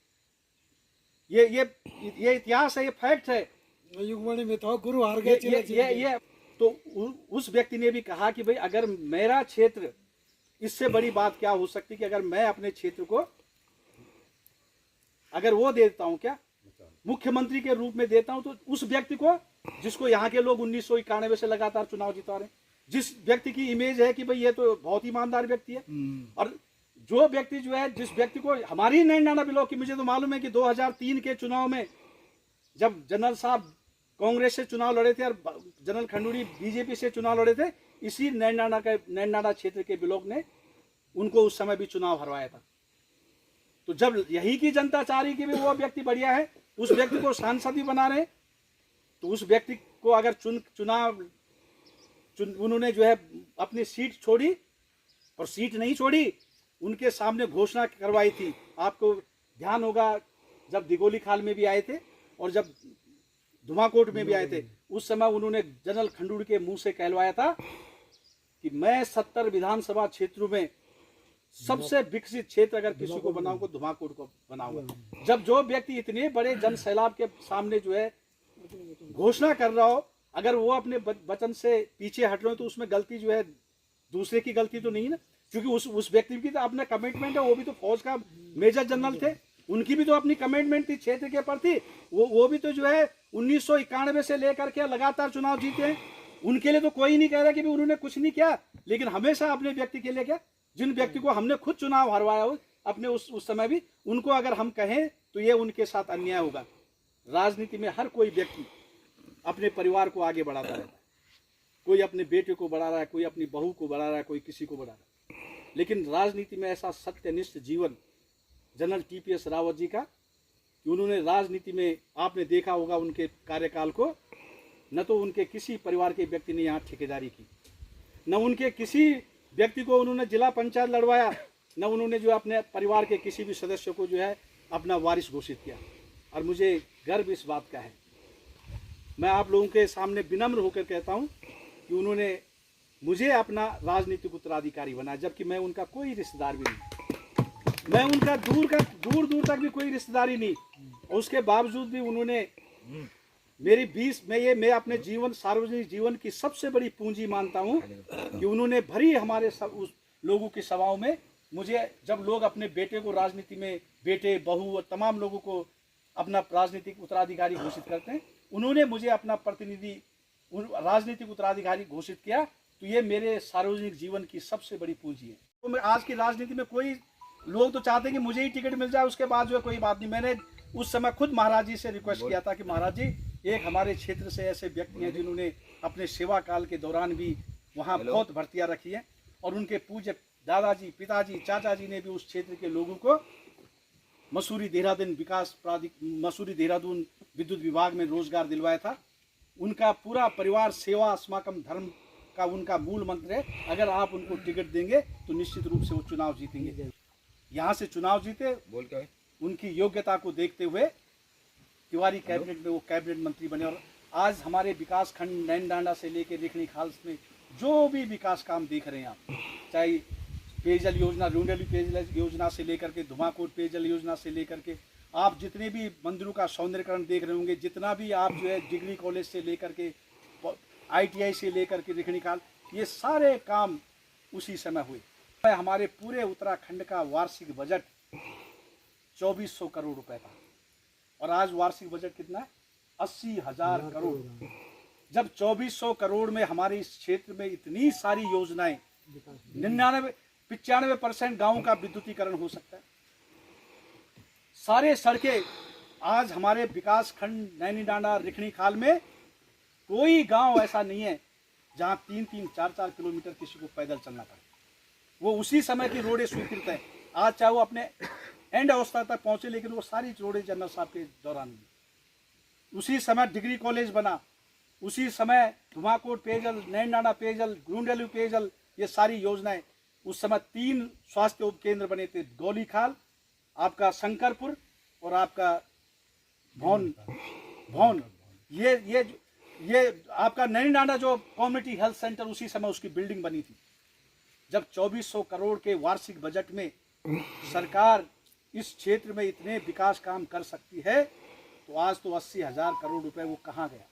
ये इतिहास है, ये फैक्ट है। युगमणि में तो गुरु हार गए। ये तो उस व्यक्ति ने भी कहा कि भाई अगर मेरा क्षेत्र, इससे बड़ी बात क्या हो सकती कि अगर मैं अपने क्षेत्र को अगर वो देता हूं, क्या मुख्यमंत्री के रूप में देता हूं, तो उस व्यक्ति को जिसको यहाँ के लोग 1991 से लगातार चुनाव जिता रहे हैं, जिस व्यक्ति की इमेज है कि भाई ये तो बहुत ईमानदार व्यक्ति है, और जो व्यक्ति जो है, जिस व्यक्ति को हमारी नैनाना ब्लॉक की, मुझे तो मालूम है कि 2003 के चुनाव में जब जनरल साहब कांग्रेस से चुनाव लड़े थे और जनरल खंडूरी बीजेपी से चुनाव लड़े थे, इसी नैनाना क्षेत्र के ब्लॉक ने उनको उस समय भी चुनाव हरवाया था। तो जब यही की जनता चाह रही कि भी वो व्यक्ति बढ़िया है, उस व्यक्ति को सांसद भी बना रहे, तो उस व्यक्ति को अगर उन्होंने जो है अपनी सीट छोड़ी, और सीट नहीं छोड़ी, उनके सामने घोषणा करवाई थी। आपको ध्यान होगा जब दिगोली खाल में भी आए थे और जब धुमाकोट में भी आए थे, उस समय उन्होंने जनरल खंडूड़ी के मुंह से कहलवाया था कि मैं 70 विधानसभा क्षेत्रों में सबसे विकसित क्षेत्र अगर किसी को बनाऊंगा, धुमाकोट को बनाऊंगा। जब जो व्यक्ति इतने बड़े जन सैलाब के सामने जो है घोषणा कर रहा हो, अगर वो अपने वचन से पीछे हट रहे हो, तो उसमें गलती जो है दूसरे की गलती तो नहीं है ना, क्योंकि उस व्यक्ति की तो अपना कमिटमेंट है। वो भी तो फौज का मेजर जनरल थे, उनकी भी तो अपनी कमिटमेंट थी क्षेत्र के प्रति। वो भी तो जो है 1991 से लेकर के लगातार चुनाव जीते हैं। उनके लिए तो कोई नहीं कह रहा कि भी उन्होंने कुछ नहीं किया, लेकिन हमेशा अपने व्यक्ति के लिए क्या, जिन व्यक्ति को हमने खुद चुनाव हरवाया हो अपने उस समय भी, उनको अगर हम कहें तो ये उनके साथ अन्याय होगा। राजनीति में हर कोई व्यक्ति अपने परिवार को आगे बढ़ाता रहता है, कोई अपने बेटे को बढ़ा रहा है, कोई अपनी बहू को बढ़ा रहा है, कोई किसी को बढ़ा रहा है, लेकिन राजनीति में ऐसा सत्यनिष्ठ जीवन जनरल TPS रावत जी का, कि उन्होंने राजनीति में, आपने देखा होगा उनके कार्यकाल को, न तो उनके किसी परिवार के व्यक्ति ने यहाँ ठेकेदारी की, न उनके किसी व्यक्ति को उन्होंने जिला पंचायत लड़वाया, न उन्होंने जो अपने परिवार के किसी भी सदस्य को जो है अपना वारिस घोषित किया। और मुझे गर्व इस बात का है, मैं आप लोगों के सामने विनम्र होकर कहता हूँ कि उन्होंने मुझे अपना राजनीतिक उत्तराधिकारी बनाया, जबकि मैं उनका कोई रिश्तेदार भी नहीं, मैं उनका दूर दूर तक भी कोई रिश्तेदारी नहीं, और उसके बावजूद भी उन्होंने मेरी मैं अपने जीवन, सार्वजनिक जीवन की सबसे बड़ी पूंजी मानता हूं कि उन्होंने भरी हमारे उस लोगों की सभाओं में मुझे, जब लोग अपने बेटे को राजनीति में, बेटे बहू और तमाम लोगों को अपना राजनीतिक उत्तराधिकारी घोषित करते हैं, उन्होंने मुझे अपना प्रतिनिधि राजनीतिक उत्तराधिकारी घोषित किया। तो ये मेरे सार्वजनिक जीवन की सबसे बड़ी पूंजी है। तो मैं आज की राजनीति में, कोई लोग तो चाहते हैं कि मुझे ही टिकट मिल जाए, उसके बाद जो है कोई बात नहीं। मैंने उस समय खुद महाराज जी से रिक्वेस्ट किया था कि महाराज जी, एक हमारे क्षेत्र से ऐसे व्यक्ति हैं जिन्होंने अपने सेवा काल के दौरान भी वहाँ बहुत भर्तियाँ रखी हैं, और उनके पूज्य दादाजी, पिताजी, चाचा जी ने भी उस क्षेत्र के लोगों को मसूरी देहरादून विद्युत विभाग में रोजगार दिलवाया था। उनका पूरा परिवार सेवा अस्माकम धर्म का उनका मूल मंत्र है। अगर आप उनको टिकट देंगे तो निश्चित रूप से वो चुनाव जीतेंगे। यहाँ से चुनाव जीते, उनकी योग्यता को देखते हुए तिवारी कैबिनेट में वो कैबिनेट मंत्री बने, और आज हमारे विकास खंड नैनडांडा से लेकर रेखनी खाल में जो भी विकास काम देख रहे हैं आप, चाहे पेयजल योजना, रूंडेली पेयजल योजना से लेकर के धुमाकोट पेयजल योजना से लेकर के आप जितने भी मंदिरों का सौंदर्यकरण देख रहे होंगे, जितना भी आप जो है डिग्री कॉलेज से लेकर के ITI से लेकर के रेखनी खाल, ये सारे काम उसी समय हुए। हमारे पूरे उत्तराखंड का वार्षिक बजट 2400 करोड़ रुपए का, और आज वार्षिक बजट कितना है? 80,000 करोड़। जब 2400 करोड़ में हमारे इस क्षेत्र में इतनी सारी योजनाएं, 95% गाँव का विद्युतीकरण हो सकता है, सारे सड़कें, आज हमारे विकास खंड नैनीडांडा रेखनी खाल में कोई गांव ऐसा नहीं है जहां 3-3, 4-4 किलोमीटर किसी को पैदल चलना पड़े। वो उसी समय की रोडें स्वीकृत है। आज चाहे वो अपने एंड अवस्था तक पहुंचे, लेकिन वो सारी रोडें जनरल साहब के दौरान उसी समय डिग्री कॉलेज बना, उसी समय धुमाकोट पेयजल, नैनडांडा पेयजल, ग्रूंडेलू पेयजल, ये सारी योजनाएं, उस समय 3 स्वास्थ्य उपकेंद्र बने थे, गौलीखाल, आपका शंकरपुर और आपका भौन। ये आपका नैनडांडा जो कम्युनिटी हेल्थ सेंटर, उसी समय उसकी बिल्डिंग बनी थी। जब 2400 करोड़ के वार्षिक बजट में सरकार इस क्षेत्र में इतने विकास काम कर सकती है, तो आज तो 80,000 करोड़ रुपए वो कहाँ गया।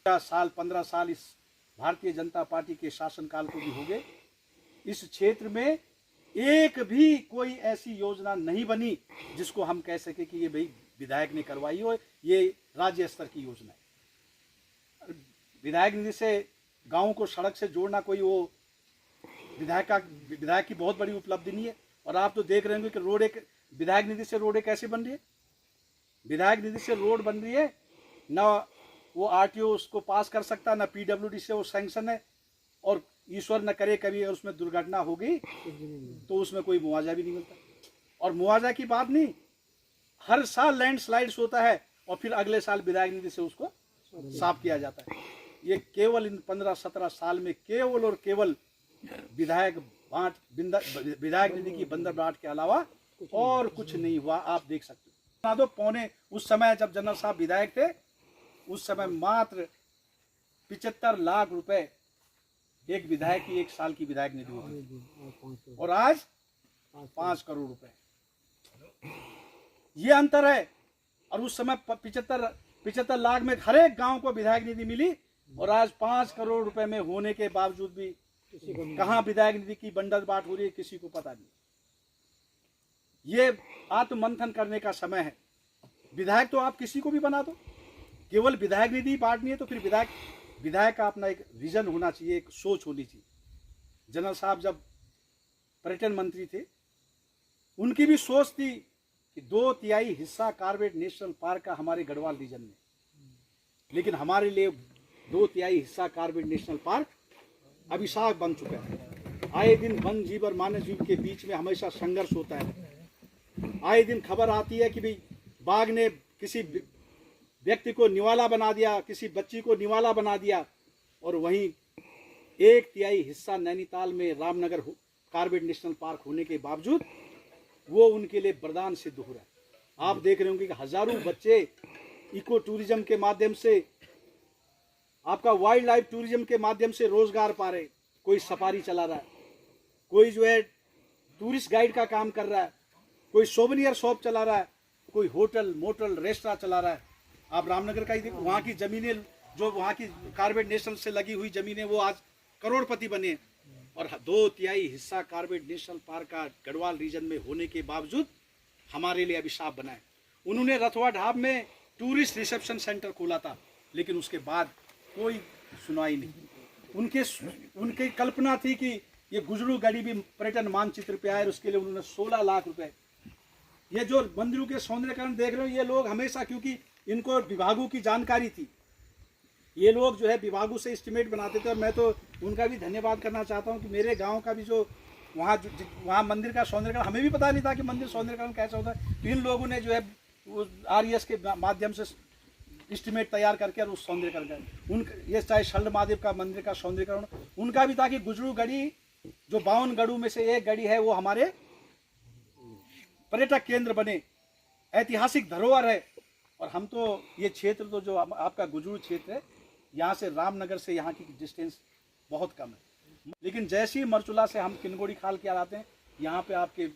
15 साल इस भारतीय जनता पार्टी के शासनकाल को भी हो गए, इस क्षेत्र में एक भी कोई ऐसी योजना नहीं बनी जिसको हम कह सके कि ये भाई विधायक ने करवाई हो, ये राज्य स्तर की योजना है। विधायक निधि से गाँव को सड़क से जोड़ना कोई वो विधायक की बहुत बड़ी उपलब्धि नहीं है। और आप तो देख रहे होंगे कि रोड एक विधायक निधि से रोड कैसे बन रही है। विधायक निधि से रोड बन रही है, ना वो आरटीओ उसको पास कर सकता, ना पीडब्ल्यूडी से वो सैंक्शन है, और ईश्वर न करे कभी अगर उसमें दुर्घटना हो गई तो उसमें कोई मुआवजा भी नहीं मिलता। और मुआवजा की बात नहीं, हर साल लैंडस्लाइड्स होता है और फिर अगले साल विधायक निधि से उसको साफ किया जाता है। ये केवल इन 15-17 साल में केवल और केवल विधायक निधि की बंदरबाट के अलावा और कुछ नहीं हुआ। आप देख सकते हो दो पौने, उस समय जब जनरल साहब विधायक थे, उस समय मात्र 75 लाख रुपए एक विधायक की 1 साल की विधायक निधि होती, और आज 5 करोड़ रुपए। ये अंतर है। और उस समय 75 लाख में हर एक गांव को विधायक निधि मिली, और आज 5 करोड़ रुपए में होने के बावजूद भी कहां विधायक निधि की बंदरबाट हो रही है किसी को पता नहीं। ये आत्ममंथन करने का समय है। विधायक तो आप किसी को भी बना दो, केवल विधायक निधि बांटनी है तो फिर विधायक का अपना एक विजन होना चाहिए, एक सोच होनी चाहिए। जनरल साहब जब पर्यटन मंत्री थे, उनकी भी सोच थी कि 2/3 हिस्सा कॉर्बेट नेशनल पार्क का हमारे गढ़वाल रीजन में, लेकिन हमारे लिए 2/3 हिस्सा कॉर्बेट नेशनल पार्क अभिशाप बन चुका है। आए दिन वन जीव और मानव जीव के बीच में हमेशा संघर्ष होता है। आए दिन खबर आती है कि भाई बाघ ने किसी व्यक्ति को निवाला बना दिया, किसी बच्ची को निवाला बना दिया, और वहीं 1/3 हिस्सा नैनीताल में रामनगर कॉर्बेट नेशनल पार्क होने के बावजूद वो उनके लिए वरदान सिद्ध हो रहा है। आप देख रहे होंगे कि हजारों बच्चे इको टूरिज्म के माध्यम से, आपका वाइल्ड लाइफ टूरिज्म के माध्यम से रोजगार पा रहे। कोई सफारी चला रहा है, कोई जो है टूरिस्ट गाइड का काम कर रहा है, कोई सोवेनियर शॉप चला रहा है, कोई होटल मोटल रेस्टोरेंट चला रहा है। आप रामनगर का ही देखो, वहाँ की जमीनें, जो वहाँ की कॉर्बेट नेशनल से लगी हुई जमीनें, वो आज करोड़पति बने। और 2/3 हिस्सा कॉर्बेट नेशनल पार्क का गढ़वाल रीजन में होने के बावजूद हमारे लिए अभिशाप बनाए। उन्होंने रथवा ढाब में टूरिस्ट रिसेप्शन सेंटर खोला था, लेकिन उसके बाद कोई सुनवाई नहीं। उनकी कल्पना थी कि ये गुजरू गढ़ी भी पर्यटन मानचित्र पे आए, उसके लिए उन्होंने 16 लाख रुपए। ये जो मंदिरों के सौंदर्यकरण देख रहे हो, ये लोग हमेशा, क्योंकि इनको विभागों की जानकारी थी, ये लोग जो है विभागों से एस्टिमेट बनाते थे। और मैं तो उनका भी धन्यवाद करना चाहता हूँ कि मेरे गांव का भी जो वहाँ मंदिर का सौंदर्यकरण, हमें भी पता नहीं था कि मंदिर सौंदर्यकरण कैसा होता है, तो इन लोगों ने जो है RES के माध्यम से एस्टिमेट तैयार करके और उस सौंदर्यकरण का, ये चाहे शल्ड महादेव का मंदिर का सौंदर्यकरण उनका भी था कि गुजरू गढ़ी जो 52 गढ़ों में से एक गढ़ी है, वो हमारे पर्यटक केंद्र बने, ऐतिहासिक धरोहर है। और हम तो ये क्षेत्र तो जो आपका गुजरू क्षेत्र है, यहाँ से रामनगर से यहाँ की डिस्टेंस बहुत कम है, लेकिन जैसे ही मरचुला से हम किनगोड़ी खाल के आते हैं, यहाँ पे आपके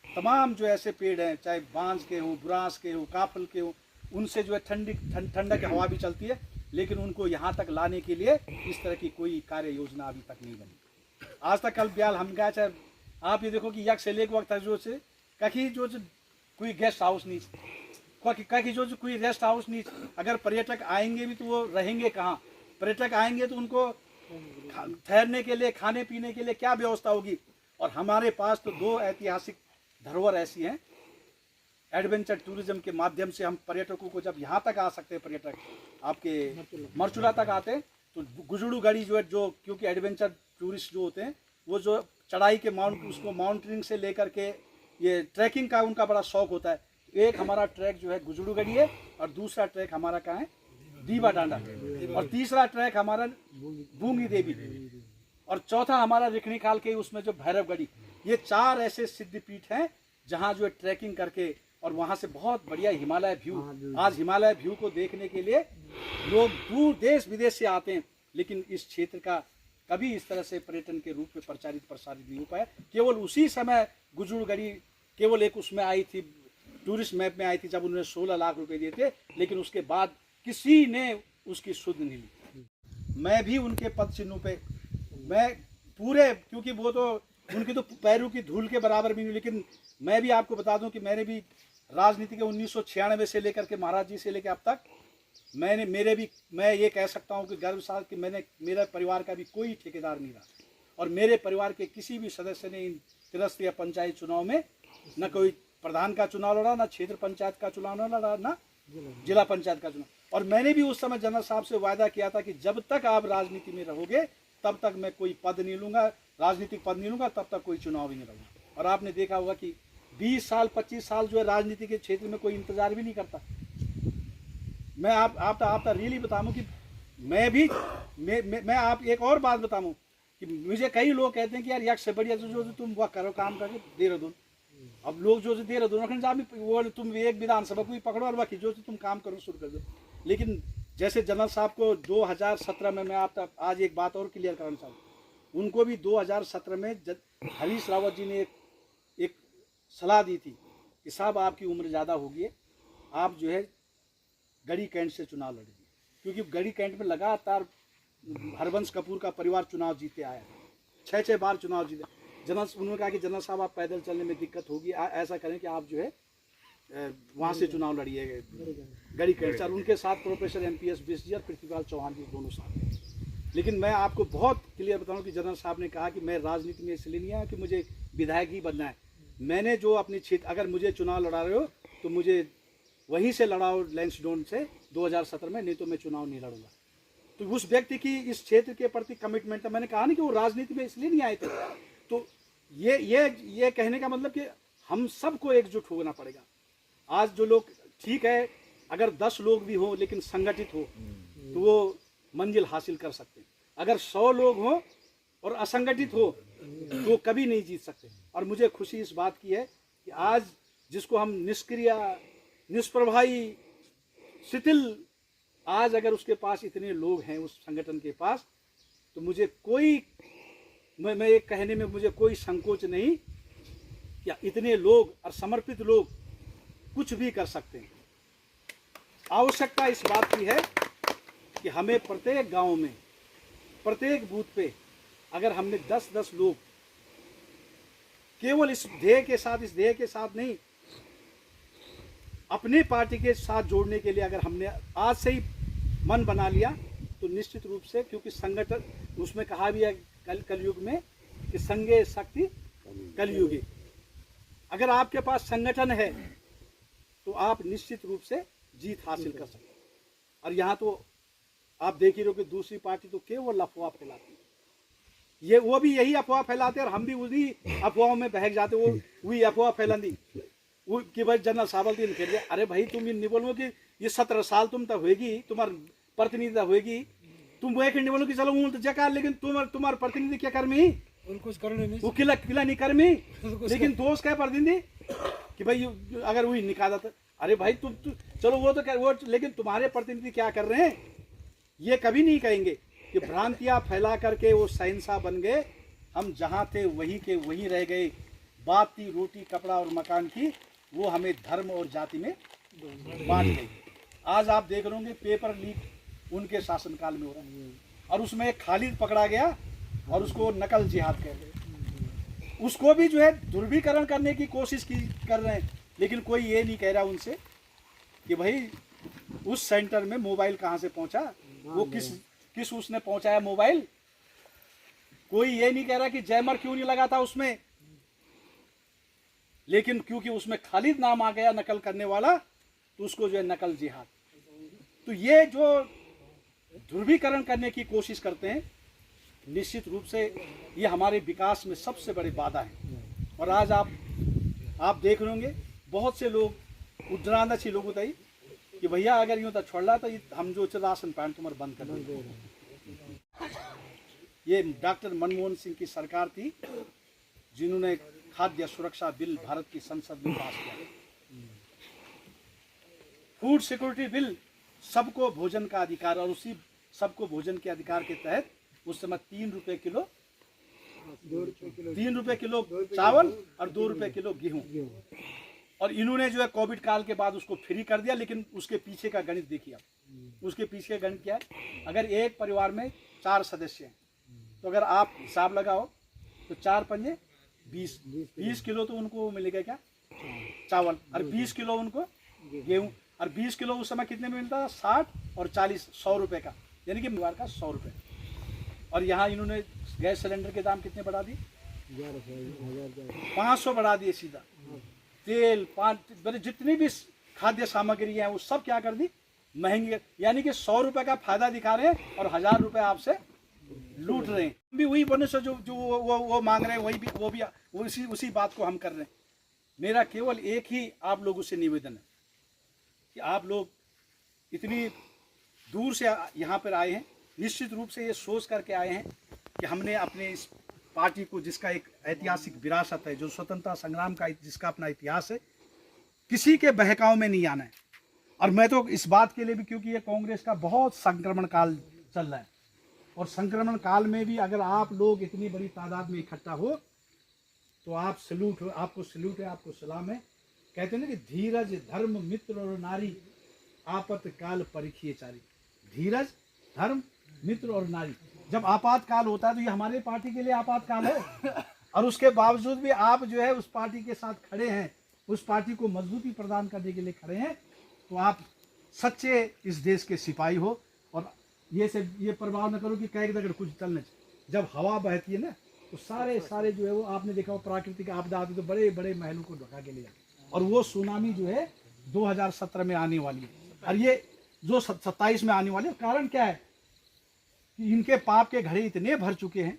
तमाम जो ऐसे पेड़ हैं, चाहे बांस के हो, बुरांस के हो, काफल के हो, उनसे जो है ठंडक हवा भी चलती है, लेकिन उनको यहाँ तक लाने के लिए इस तरह की कोई कार्य योजना अभी तक नहीं बनी। आज तक कल ब्याल हम गए, चाहे आप ये देखो कि यक से लेके वक्त जो से कहीं जो कोई गेस्ट हाउस नहीं, कहीं जो कोई रेस्ट हाउस नहीं। अगर पर्यटक आएंगे भी तो वो रहेंगे कहाँ? पर्यटक आएंगे तो उनको ठहरने के लिए, खाने पीने के लिए क्या व्यवस्था होगी? और हमारे पास तो 2 ऐतिहासिक धरोहर ऐसी हैं, एडवेंचर टूरिज्म के माध्यम से हम पर्यटकों को जब यहाँ तक आ सकते हैं, पर्यटक आपके मरचुला तक आते हैं, तो गुजरू गढ़ी जो है, जो क्योंकि एडवेंचर टूरिस्ट जो होते हैं, वो जो चढ़ाई के उसको माउंटेनिंग से लेकर के ये ट्रैकिंग का उनका बड़ा शौक होता है। एक हमारा ट्रैक जो है गुजरू गढ़ी है, और दूसरा ट्रैक हमारा कहाँ है? दीवा डांडा, और तीसरा ट्रैक हमारा बूंगी देवी, और चौथा हमारा रिखणी खाल के उसमें जो भैरवगढ़ी। ये 4 ऐसे सिद्धपीठ हैं जहाँ जो है ट्रैकिंग करके और वहाँ से बहुत बढ़िया हिमालय व्यू, आज हिमालय व्यू को देखने के लिए लोग दूर देश विदेश से आते हैं। लेकिन इस क्षेत्र का कभी इस तरह से पर्यटन के रूप में प्रसारित नहीं हो पाया। केवल उसी समय गुजरूगढ़ी केवल एक उसमें आई थी, टूरिस्ट मैप में आई थी, जब उन्होंने 16 लाख रुपए दिए थे, लेकिन उसके बाद किसी ने उसकी सुध नहीं ली। मैं भी उनके पद चिन्हों पे मैं पूरे, क्योंकि वो तो उनकी तो पैरों की धूल के बराबर भी नहीं, लेकिन मैं भी आपको बता दूं कि मैंने भी राजनीति के 1996 से लेकर के महाराज जी से लेकर अब तक मैं ये कह सकता हूं कि गर्व साथ कि मेरे परिवार का भी कोई ठेकेदार नहीं रहा, और मेरे परिवार के किसी भी सदस्य ने इन तिरस्त या पंचायत चुनाव में न कोई प्रधान का चुनाव लड़ा, ना क्षेत्र पंचायत का चुनाव लड़ा, ना जिला पंचायत का चुनाव। और मैंने भी उस समय जनरल साहब से वायदा किया था कि जब तक आप राजनीति में रहोगे तब तक मैं कोई पद नहीं लूंगा, राजनीतिक पद नहीं लूंगा, तब तक कोई चुनाव ही नहीं लड़ूंगा। और आपने देखा होगा कि 20 साल 25 साल जो है राजनीति के क्षेत्र में कोई इंतजार भी नहीं करता। मैं आप रियली बताऊं कि मैं आप एक और बात बताऊं कि मुझे कई लोग कहते हैं कि यार यक्ष से बढ़िया जो तुम वह करो काम करके देहरादून। अब लोग जो देहरादून रखने जा वो तुम एक विधानसभा को भी पकड़ो और बाकी जो तुम काम करो शुरू कर दो। लेकिन जैसे जनरल साहब को 2017 में, मैं आप आज एक बात और क्लियर करना चाहूँ, उनको भी 2017 में हरीश रावत जी ने एक सलाह दी थी कि साहब आपकी उम्र ज़्यादा होगी, आप जो है गढ़ी कैंट से चुनाव लड़िए, क्योंकि गढ़ी कैंट में लगातार हरबंश कपूर का परिवार चुनाव जीते आया, 6 बार चुनाव जीते। उन्होंने कहा कि जनरल साहब आप पैदल चलने में दिक्कत होगी, ऐसा करें कि आप जो है वहाँ से चुनाव लड़िए गढ़ी कैंट से। और उनके साथ प्रोफेसर MPS बिष्ट जी और पृथ्वीपाल चौहान जी दोनों साथ। लेकिन मैं आपको बहुत क्लियर बताऊँ कि जनरल साहब ने कहा कि मैं राजनीति में इसलिए नहीं आया कि मुझे विधायक ही बनना है। मैंने जो अपनी क्षेत्र, अगर मुझे चुनाव लड़ा रहे हो तो मुझे वहीं से लड़ाओ लैंसडोन से 2017 में, नहीं तो मैं चुनाव नहीं लड़ूंगा। तो उस व्यक्ति की इस क्षेत्र के प्रति कमिटमेंट है। मैंने कहा नहीं कि वो राजनीति में इसलिए नहीं आए थे। तो ये कहने का मतलब कि हम सबको एकजुट होना पड़ेगा। आज जो लोग, ठीक है अगर 10 लोग भी हो लेकिन संगठित हो तो वो मंजिल हासिल कर सकते हैं। अगर 100 लोग हो और असंगठित हो तो कभी नहीं जीत सकते। और मुझे खुशी इस बात की है कि आज जिसको हम निष्क्रिय, निष्प्रभावी, शिथिल, आज अगर उसके पास इतने लोग हैं उस संगठन के पास, तो मुझे कोई, मैं ये कहने में मुझे कोई संकोच नहीं कि इतने लोग और समर्पित लोग कुछ भी कर सकते हैं। आवश्यकता इस बात की है कि हमें प्रत्येक गांव में, प्रत्येक बूथ पे अगर हमने 10-10 लोग केवल इस ध्येय के साथ नहीं, अपने पार्टी के साथ जोड़ने के लिए अगर हमने आज से ही मन बना लिया तो निश्चित रूप से, क्योंकि संगठन, उसमें कहा भी है कलयुग में कि संगे शक्ति कलयुगी। अगर आपके पास संगठन है तो आप निश्चित रूप से जीत हासिल कर सकते हैं। और यहाँ तो आप देख ही रहो कि दूसरी पार्टी तो केवल अफवाह फैलाती है, वो भी यही अफवाह फैलाते हैं और हम भी उसी अफवाहों में बहक जाते। वो वही अफवाह फैलानी कि भाई जनरल साहब दिन खेल गया। अरे भाई तुम ये नहीं बोलो कि ये 17 साल तुम तक होएगी, तुम्हारी प्रतिनिधिता होएगी, तुम वो नहीं बोलो कि चलो वो तो जकार, लेकिन तुम्हारे प्रतिनिधि क्या कर्मी, कुछ करने नहीं, वो किला नहीं कर्मी, लेकिन दोस्त क्या प्रतिनिधि कि भाई अगर वही निकाला था। अरे भाई तुम चलो वो तो वो, लेकिन तुम्हारे प्रतिनिधि क्या कर रहे हैं ये कभी नहीं कहेंगे कि भ्रांतियां फैला करके वो शहंशाह बन गए, हम जहाँ थे वहीं के वहीं रह गए। बात थी रोटी कपड़ा और मकान की, वो हमें धर्म और जाति में बांट गई। आज आप देख रहे होंगे पेपर लीक उनके शासनकाल में हो रहा है, और उसमें एक खालिद पकड़ा गया और उसको नकल जिहाद कह रहे, उसको भी जो है ध्रुवीकरण करने की कोशिश कर रहे हैं। लेकिन कोई ये नहीं कह रहा उनसे कि भाई उस सेंटर में मोबाइल कहाँ से पहुंचा, वो किस उसने पहुंचाया मोबाइल। कोई ये नहीं कह रहा कि जैमर क्यों नहीं लगा था उसमें, लेकिन क्योंकि उसमें खालिद नाम आ गया नकल करने वाला, तो उसको जो है नकल जिहाद। तो ये जो ध्रुवीकरण करने की कोशिश करते हैं, निश्चित रूप से ये हमारे विकास में सबसे बड़ी बाधा है। और आज आप देख रहे होंगे बहुत से लोग उद्रांदची लोग होता ही कि भैया अगर यूं तो छोड़ रहा तो हम जो राशन पानी तुम्हारे बंद कर देंगे। ये डॉक्टर मनमोहन सिंह की सरकार थी जिन्होंने खाद्य सुरक्षा बिल भारत की संसद में पास किया। फूड सिक्योरिटी बिल, सबको भोजन का अधिकार, और उसी सबको भोजन के अधिकार के तहत उस समय 3 रुपए किलो चावल और 2 रुपए किलो गेहूं। और इन्होंने जो है कोविड काल के बाद उसको फ्री कर दिया। लेकिन उसके पीछे का गणित देखिए आप, उसके पीछे का गणित क्या है। अगर एक परिवार में 4 सदस्य हैं तो अगर आप हिसाब लगाओ तो 4 पंजे 20 किलो तो उनको मिलेगा क्या चावल, और 20 किलो उनको गेहूं, और 20 किलो उस समय कितने में मिलता था 60 और 40 100 रुपए का, यानी कि परिवार का 100 रुपए। और यहाँ इन्होंने गैस सिलेंडर के दाम कितने बढ़ा दिए 500 बढ़ा दिए सीधा। तेल पान जितनी भी खाद्य सामग्री है वो सब क्या कर दी महंगी, यानी कि 100 रुपए का फायदा दिखा रहे हैं और 1000 रुपए आपसे लूट रहे हैं। भी वही बोनस जो वो मांग रहे हैं वही भी वो उसी बात को हम कर रहे हैं। मेरा केवल एक ही आप लोगों से निवेदन है कि आप लोग इतनी दूर से यहाँ पर आए हैं, निश्चित रूप से ये सोच करके आए हैं कि हमने अपने इस पार्टी को, जिसका एक ऐतिहासिक विरासत है, जो स्वतंत्रता संग्राम का जिसका अपना इतिहास है, किसी के बहकाव में नहीं आना है। और मैं तो इस बात के लिए भी, क्योंकि ये कांग्रेस का बहुत संक्रमण काल चल रहा है, और संक्रमण काल में भी अगर आप लोग इतनी बड़ी तादाद में इकट्ठा हो तो आप सैल्यूट हो, आपको सैल्यूट है, आपको सलाम है। कहते हैं ना कि धीरज धर्म मित्र और नारी आपातकाल परिखिए चारी। धीरज धर्म मित्र और नारी, जब आपातकाल होता है तो ये हमारे पार्टी के लिए आपातकाल है, और उसके बावजूद भी आप जो है उस पार्टी के साथ खड़े हैं, उस पार्टी को मजबूती प्रदान करने के लिए खड़े हैं, तो आप सच्चे इस देश के सिपाही हो। और ये प्रभाव न करो कि कहीं अगर कुछ चलने, जब हवा बहती है ना तो सारे जो है वो आपने देखा, वो प्राकृतिक आपदा आती तो बड़े बड़े महलों को ढका के ले जाते, और वो सुनामी जो है 2017 में आने वाली है, और ये जो 27 में आने वाली है। कारण क्या है कि इनके पाप के घड़े इतने भर चुके हैं,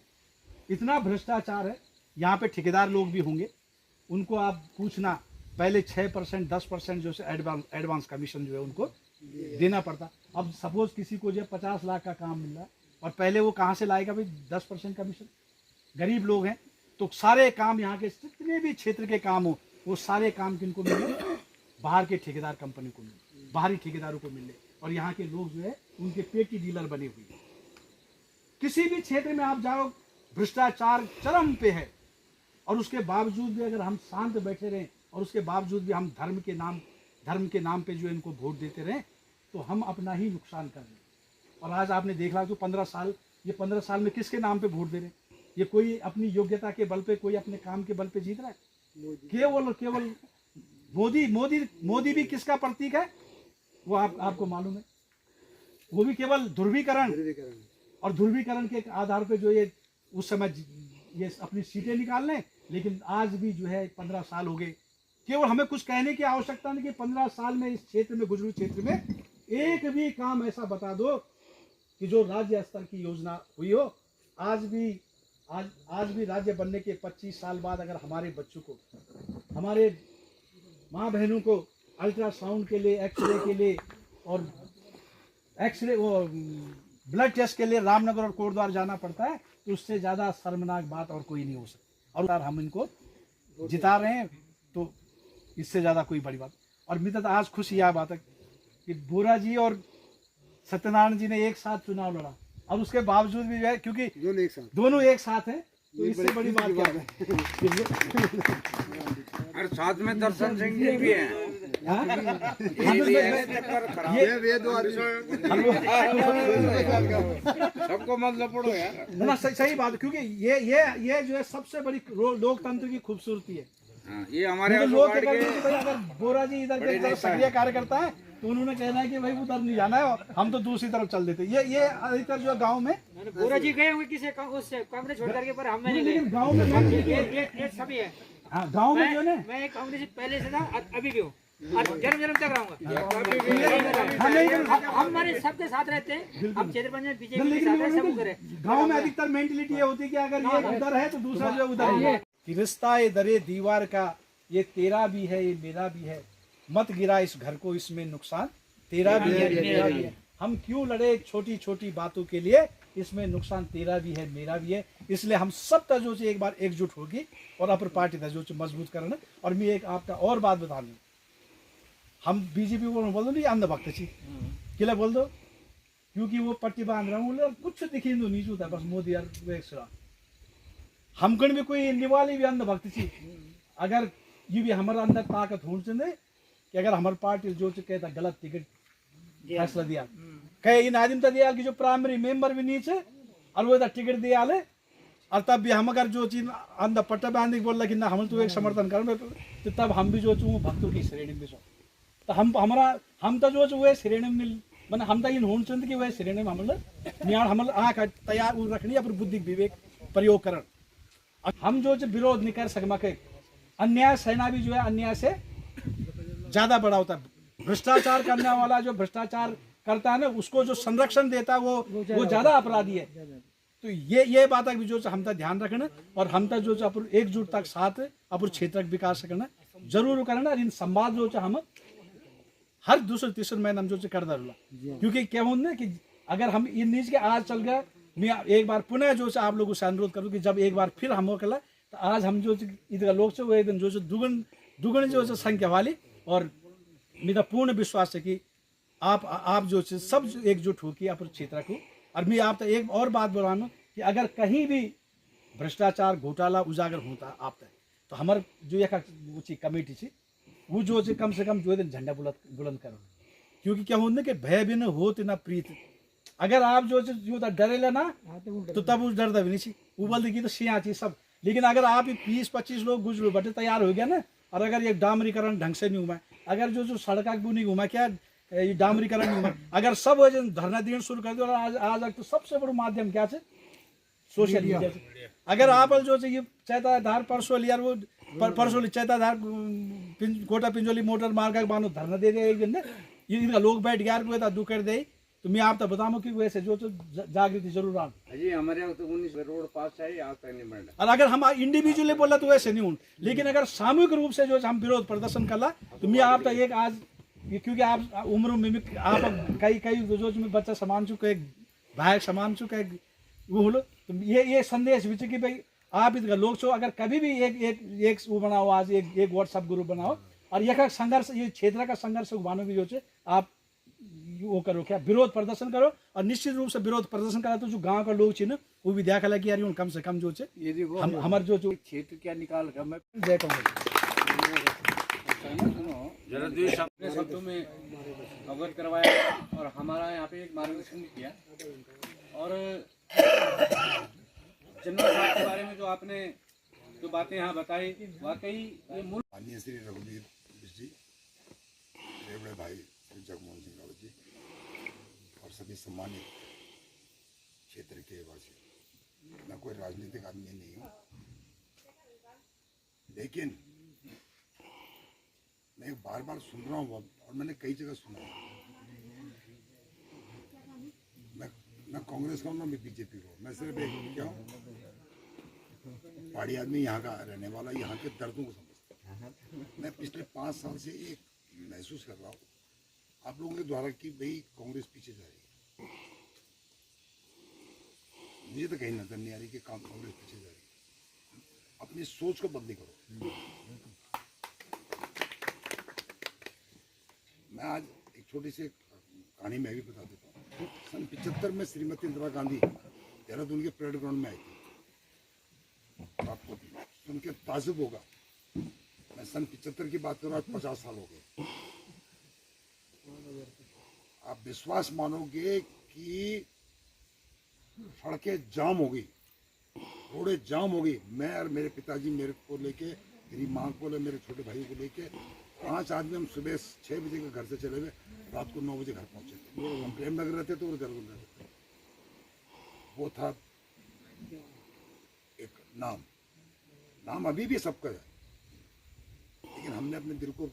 इतना भ्रष्टाचार है। यहाँ पे ठेकेदार लोग भी होंगे, उनको आप पूछना, पहले 6% 10% जो है एडवांस कमीशन जो है उनको देना पड़ता। अब सपोज किसी को जो 50 लाख का काम मिल रहा है, और पहले वो कहाँ से लाएगा भाई 10% कमीशन। गरीब लोग हैं तो सारे काम यहाँ के जितने भी क्षेत्र के काम हो वो सारे काम किनको मिले, बाहर के ठेकेदार कंपनी को मिले, बाहरी ठेकेदारों को मिले, और यहाँ के लोग जो है उनके पेटी डीलर बने हुए हैं। किसी भी क्षेत्र में आप जाओ भ्रष्टाचार चरम पे है, और उसके बावजूद भी अगर हम शांत बैठे रहें, और उसके बावजूद भी हम धर्म के नाम पे जो इनको वोट देते रहें, तो हम अपना ही नुकसान कर रहे हैं। और आज आपने देखा तो 15 साल में किसके नाम पे वोट दे रहे हैं? ये कोई अपनी योग्यता के बल पे, कोई अपने काम के बल पे जीत रहा है? केवल मोदी भी किसका प्रतीक है वो आपको मालूम है। वो भी केवल ध्रुवीकरण और ध्रुवीकरण के आधार पे जो ये उस समय ये अपनी सीटें निकाल लें। लेकिन आज भी जो है 15 साल हो गए, केवल हमें कुछ कहने की आवश्यकता नहीं कि 15 साल में इस क्षेत्र में, गुजरू क्षेत्र में एक भी काम ऐसा बता दो कि जो राज्य स्तर की योजना हुई हो। आज भी राज्य बनने के 25 साल बाद अगर हमारे बच्चों को, हमारे माँ बहनों को अल्ट्रासाउंड के लिए, एक्सरे के लिए और ब्लड टेस्ट के लिए रामनगर और कोटद्वार जाना पड़ता है, तो उससे ज़्यादा शर्मनाक बात और कोई नहीं हो सकती। और हम इनको जिता रहे हैं तो इससे ज़्यादा कोई बड़ी बात। और मित्र आज खुशी यह बात है कि बोरा जी और सत्यनारायण जी ने एक साथ चुनाव लड़ा, और उसके बावजूद भी जो है, क्योंकि दोनों एक साथ हैं, तो इससे बड़ी बात क्या है। और साथ में दर्शन सिंह जी भी हैं। सबको मतलब पड़ो यार ना, सही बात है, क्योंकि ये जो है सबसे बड़ी लोकतंत्र की खूबसूरती है। ये हमारे लोग अगर बोरा जी इधर के सक्रिय कार्यकर्ता है तो उन्होंने कहना है कि भाई उधर नहीं जाना है, हम तो दूसरी तरफ चल देते। ये अधिकतर जो गांव में बोरा जी गए हुए किसी कांग्रेस छोड़ करके, पर हम नहीं गए। लेकिन गांव में ये सभी है। हाँ, गांव में जो है, मैं कांग्रेस पहले से था, अभी भी हूँ, और जन्म तक रहूंगा। हम हमारे सबके साथ रहते हैं, हम क्षेत्र में बीजेपी के साथ है, सब उधर है। गांव में अधिकतर मेंटलिटी ये होती है कि अगर ये उधर है तो दूसरा जो उधर है। कि रिश्ता ये दरे दीवार का, ये तेरा भी है ये मेरा भी है, मत गिरा इस घर को इसमें नुकसान, तेरा भी है, मेरा मेरा भी भी है। हम क्यों लड़े छोटी छोटी बातों के लिए? इसमें नुकसान तेरा भी है, मेरा भी है। इसलिए हम सब का जो एक बार एकजुट होगी और अपर पार्टी का जो मजबूत करना। और मैं एक आपका और बात बता दूं, हम बीजेपी को बोल दो नहीं अंधभक्त छी किला बोल दो, क्योंकि वो पट्टी बांध रहा हूँ कुछ दिखी दो नहीं होता, बस मोदी यार वेक्सरा हमकन भी कोई निवाली भी अंधभक्त छी। अगर ये भी हमारे अंदर ताकत होनी चाहिए कि अगर हमारी पार्टी जो कहता गलत टिकट फैसला दिया कहे इन आदिम दिया कि जो प्राइमरी मेंबर भी नीचे और वो टिकट दिया ले, और तब भी हम अगर जो चीज अंदर पट्टा बांध के बोल कि ना हम तो एक समर्थन कर, तो तब हम भी जो भक्तों की श्रेणी में तो हम तो जो वह श्रेणी में मैंने हम तो इन होना चाहिए कि वह श्रेणी में हम आँख तैयार रखनी अपनी बुद्धि विवेक प्रयोग कर। हम जो विरोध नहीं कर सके, अन्याय सेना भी जो है अन्याय से ज्यादा बड़ा होता है। भ्रष्टाचार करने वाला जो भ्रष्टाचार करता है ना, उसको जो संरक्षण देता है वो ज्यादा अपराधी है। तो ये बात है जो हम तक ध्यान रखना और हम तक जो अपन एकजुटता के साथ अपन क्षेत्र विकास करना जरूर करना। और इन संवाद जो हम हर दूसरे तीसरे महीने हम जो करता रहा, क्योंकि क्या होना कि अगर हम इन नीच के आज चल गए, मैं एक बार पुनः जो आप लोगों से अनुरोध करूँ कि जब एक बार फिर हम कला तो आज हम जो इधर लोग वो एक दिन जो दुगुन जो संख्या वाली। और मेरा पूर्ण विश्वास है कि आप जो सब एकजुट हो कि अपन क्षेत्र को। और मैं आप तो एक और बात बोला कि अगर कहीं भी भ्रष्टाचार घोटाला उजागर होता आप तक, तो हमारे जो एक कमेटी थी वो जो कम से कम जो झंडा बुलंद करो, क्योंकि क्या होता कि भय भी न हो ना प्रीत। अगर आप जो डरेला ना तो तब उस डरता भी नहीं, वो बोलते कि तो सिया चीज सब। लेकिन अगर आप 20-25 लोग गुजरो बटे तैयार हो गया ना, और अगर ये डामरीकरण ढंग से नहीं हुआ, अगर जो सड़क नहीं घुमा क्या ये डामरीकरण नहीं हुआ, अगर सब धरना देना शुरू कर दो, और आज तो सबसे बड़ा माध्यम क्या है सोशल मीडिया से। अगर आप जो ये चैताधार परसोली यार वो परसोली चैताधार कोटा पिंजोली मोटर मार्ग बानो धरना दे दिया एक दिन ने, इनका लोग बैठ गया दू कर दे। तो मैं आप तो बताऊँ कि वैसे जो जागृति जरूर आ जी हमारे यहाँ तो 19 रोड पास चाहिए आज तक नहीं बन रहा। और अगर हम इंडिविजुअली बोला तो वैसे नहीं हूँ, लेकिन अगर सामूहिक रूप से जो हम विरोध प्रदर्शन करला तो मैं आप तो एक आज, क्योंकि आप उम्र में भी आप कई जो बच्चा समान चुके एक भाई समान चुके वो बोलो, तो ये संदेश भी कि भाई आप इधर लोग छो, अगर कभी भी एक वो बनाओ, आज एक व्हाट्सएप ग्रुप बनाओ और एक संघर्ष ये क्षेत्र का संघर्ष उभानो भी जो आप वो करो, क्या विरोध प्रदर्शन करो। और निश्चित रूप से विरोध प्रदर्शन करा तो जो गांव का लोग ना वो भी देखा कि यार कम से कम जो हम हमारे जो क्षेत्र क्या निकाल कर मैं जय कांग्रेस जरा अपने शब्दों में अवगत करवाया और हमारा यहाँ पे एक मार्गदर्शन किया। और जनरल साहब के बारे में जो आपने जो बातें यहाँ बताई, वाकई ये मूल माननीय श्री रघुवीर जी, मेरे बड़े भाई श्री जगमोहन सिंह रावत जी और सभी सम्मानित क्षेत्र के वासी। मैं कोई राजनीतिक आदमी नहीं हूँ, लेकिन मैं बार बार सुन रहा हूँ और मैंने कई जगह सुना। मैं कांग्रेस का हूँ ना मैं बीजेपी को, मैं सिर्फ एक क्या हूँ पहाड़ी आदमी, यहाँ का रहने वाला, यहाँ के दर्दों को समझता हूँ। मैं पिछले 5 साल से एक महसूस कर रहा हूँ आप लोगों के द्वारा कि भाई कांग्रेस पीछे जा रही है। मुझे तो कहीं नजर नहीं आ रही कि कांग्रेस पीछे जा रही है। अपनी सोच को बदली करो। मैं आज एक छोटी सी कहानी मैं भी बता देता हूँ। सन 75 में श्रीमती इंदिरा गांधी देहरादून के परेड ग्राउंड में आई थी। आपको सुन के ताजुब होगा, मैं सन 75 की बात कर रहा हूँ, 50 साल हो गए। आप विश्वास मानोगे कि सड़कें जाम हो गई, रोडें जाम हो गई। मैं और मेरे पिताजी मेरे को लेके, मेरी माँ को ले, मेरे छोटे भाई को लेके 5 आदमी हम सुबह 6 बजे के घर से चले हुए, रात को 9 बजे घर पहुंचे थे। हम प्रेम नगर रहते तो वो देहरादून रहते थे। वो था एक नाम अभी भी सबका है, लेकिन हमने अपने दिल को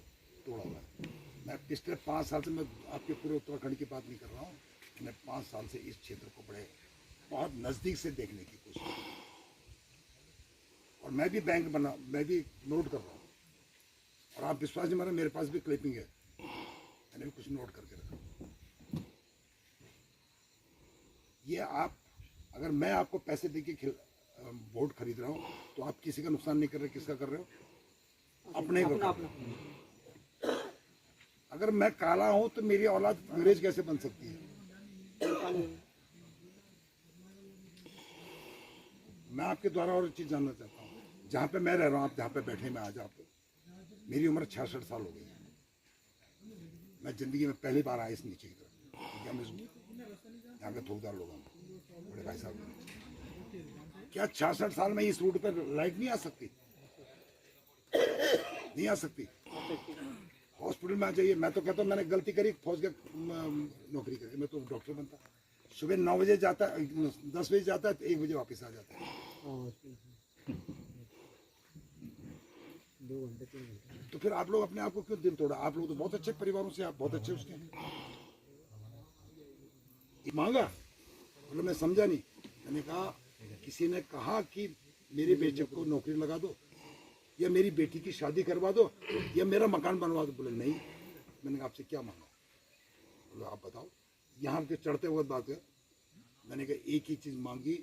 तोड़ा हुआ है। मैं पिछले 5 साल से, मैं आपके पूरे उत्तराखंड की बात नहीं कर रहा हूँ, मैं 5 साल से इस क्षेत्र को बहुत नज़दीक से देखने की कोशिश की। और मैं भी मैं भी नोट कर रहा हूँ। और आप विश्वास नहीं माना, मेरे पास भी क्लिपिंग है, मैंने भी कुछ नोट करके रखा। ये आप, अगर मैं आपको पैसे दे के वोट खरीद रहा हूँ तो आप किसी का नुकसान नहीं कर रहे, किसका कर रहे हो? अपने को। अगर मैं काला हूँ तो मेरी औलाद अंग्रेज कैसे बन सकती है? मैं आपके द्वारा और एक चीज जानना चाहता हूँ, जहाँ पे मैं रह रहा हूँ, आप जहाँ पे बैठे, मैं आज आप, मेरी उम्र 66 साल हो गई है। मैं जिंदगी में पहली बार आया इस नीचे की तरफ, क्योंकि हम यहाँ के ठोकदार लोग हैं, बड़े भाई साहब। क्या 66 साल में इस रूट पर लाइट नहीं आ सकती? नहीं आ सकती। हॉस्पिटल में आ जाइए। मैं तो कहता हूँ मैंने गलती करी, फौज का नौकरी करी, मैं तो डॉक्टर बनता। सुबह 9 बजे जाता, 10 बजे जाता है, तो 1 बजे वापस आ जाता है। 2 घंटे 3 घंटे। तो फिर आप लोग अपने आप को क्यों दिल तोड़ा? आप लोग तो बहुत अच्छे परिवारों से, आप बहुत अच्छे उसके मांगा, मतलब मैं समझा नहीं। मैंने कहा, किसी ने कहा कि मेरे बेटे को नौकरी लगा दो, या मेरी बेटी की शादी करवा दो, या मेरा मकान बनवा दो। बोले नहीं। मैंने कहा आपसे क्या मांगा? बोले आप बताओ। यहाँ के चढ़ते वक्त बात है। मैंने कहा एक ही चीज मांगी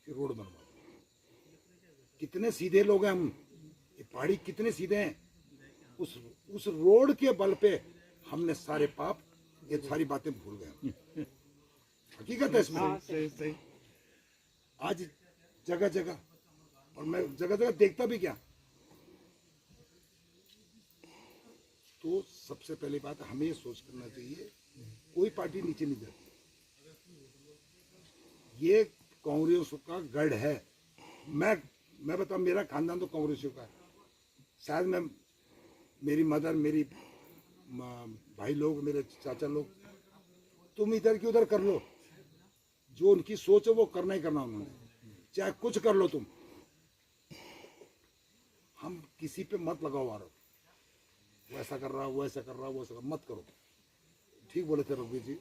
कि रोड बनवा दो। कितने सीधे लोग हैं हम, ये पहाड़ी कितने सीधे हैं। उस रोड के बल पे हमने सारे पाप, ये सारी बातें भूल गए। हकीकत है इसमें। आज जगह जगह, और मैं जगह जगह देखता भी क्या, तो सबसे पहली बात हमें ये सोच करना चाहिए, कोई पार्टी नीचे नहीं जाती। ये कांग्रेस का गढ़ है। मैं बताऊं, मेरा खानदान तो कांग्रेसियों का है। शायद मैं, मेरी मदर, मेरी भाई लोग, मेरे चाचा लोग, तुम इधर की उधर कर लो, जो उनकी सोच है वो करना ही करना उन्होंने, चाहे कुछ कर लो तुम। हम किसी पे मत लगाओ आरोप, वो ऐसा कर रहा, वो ऐसा कर रहा, वो ऐसा कर, मत करो। ठीक बोले थे रघुवीर जी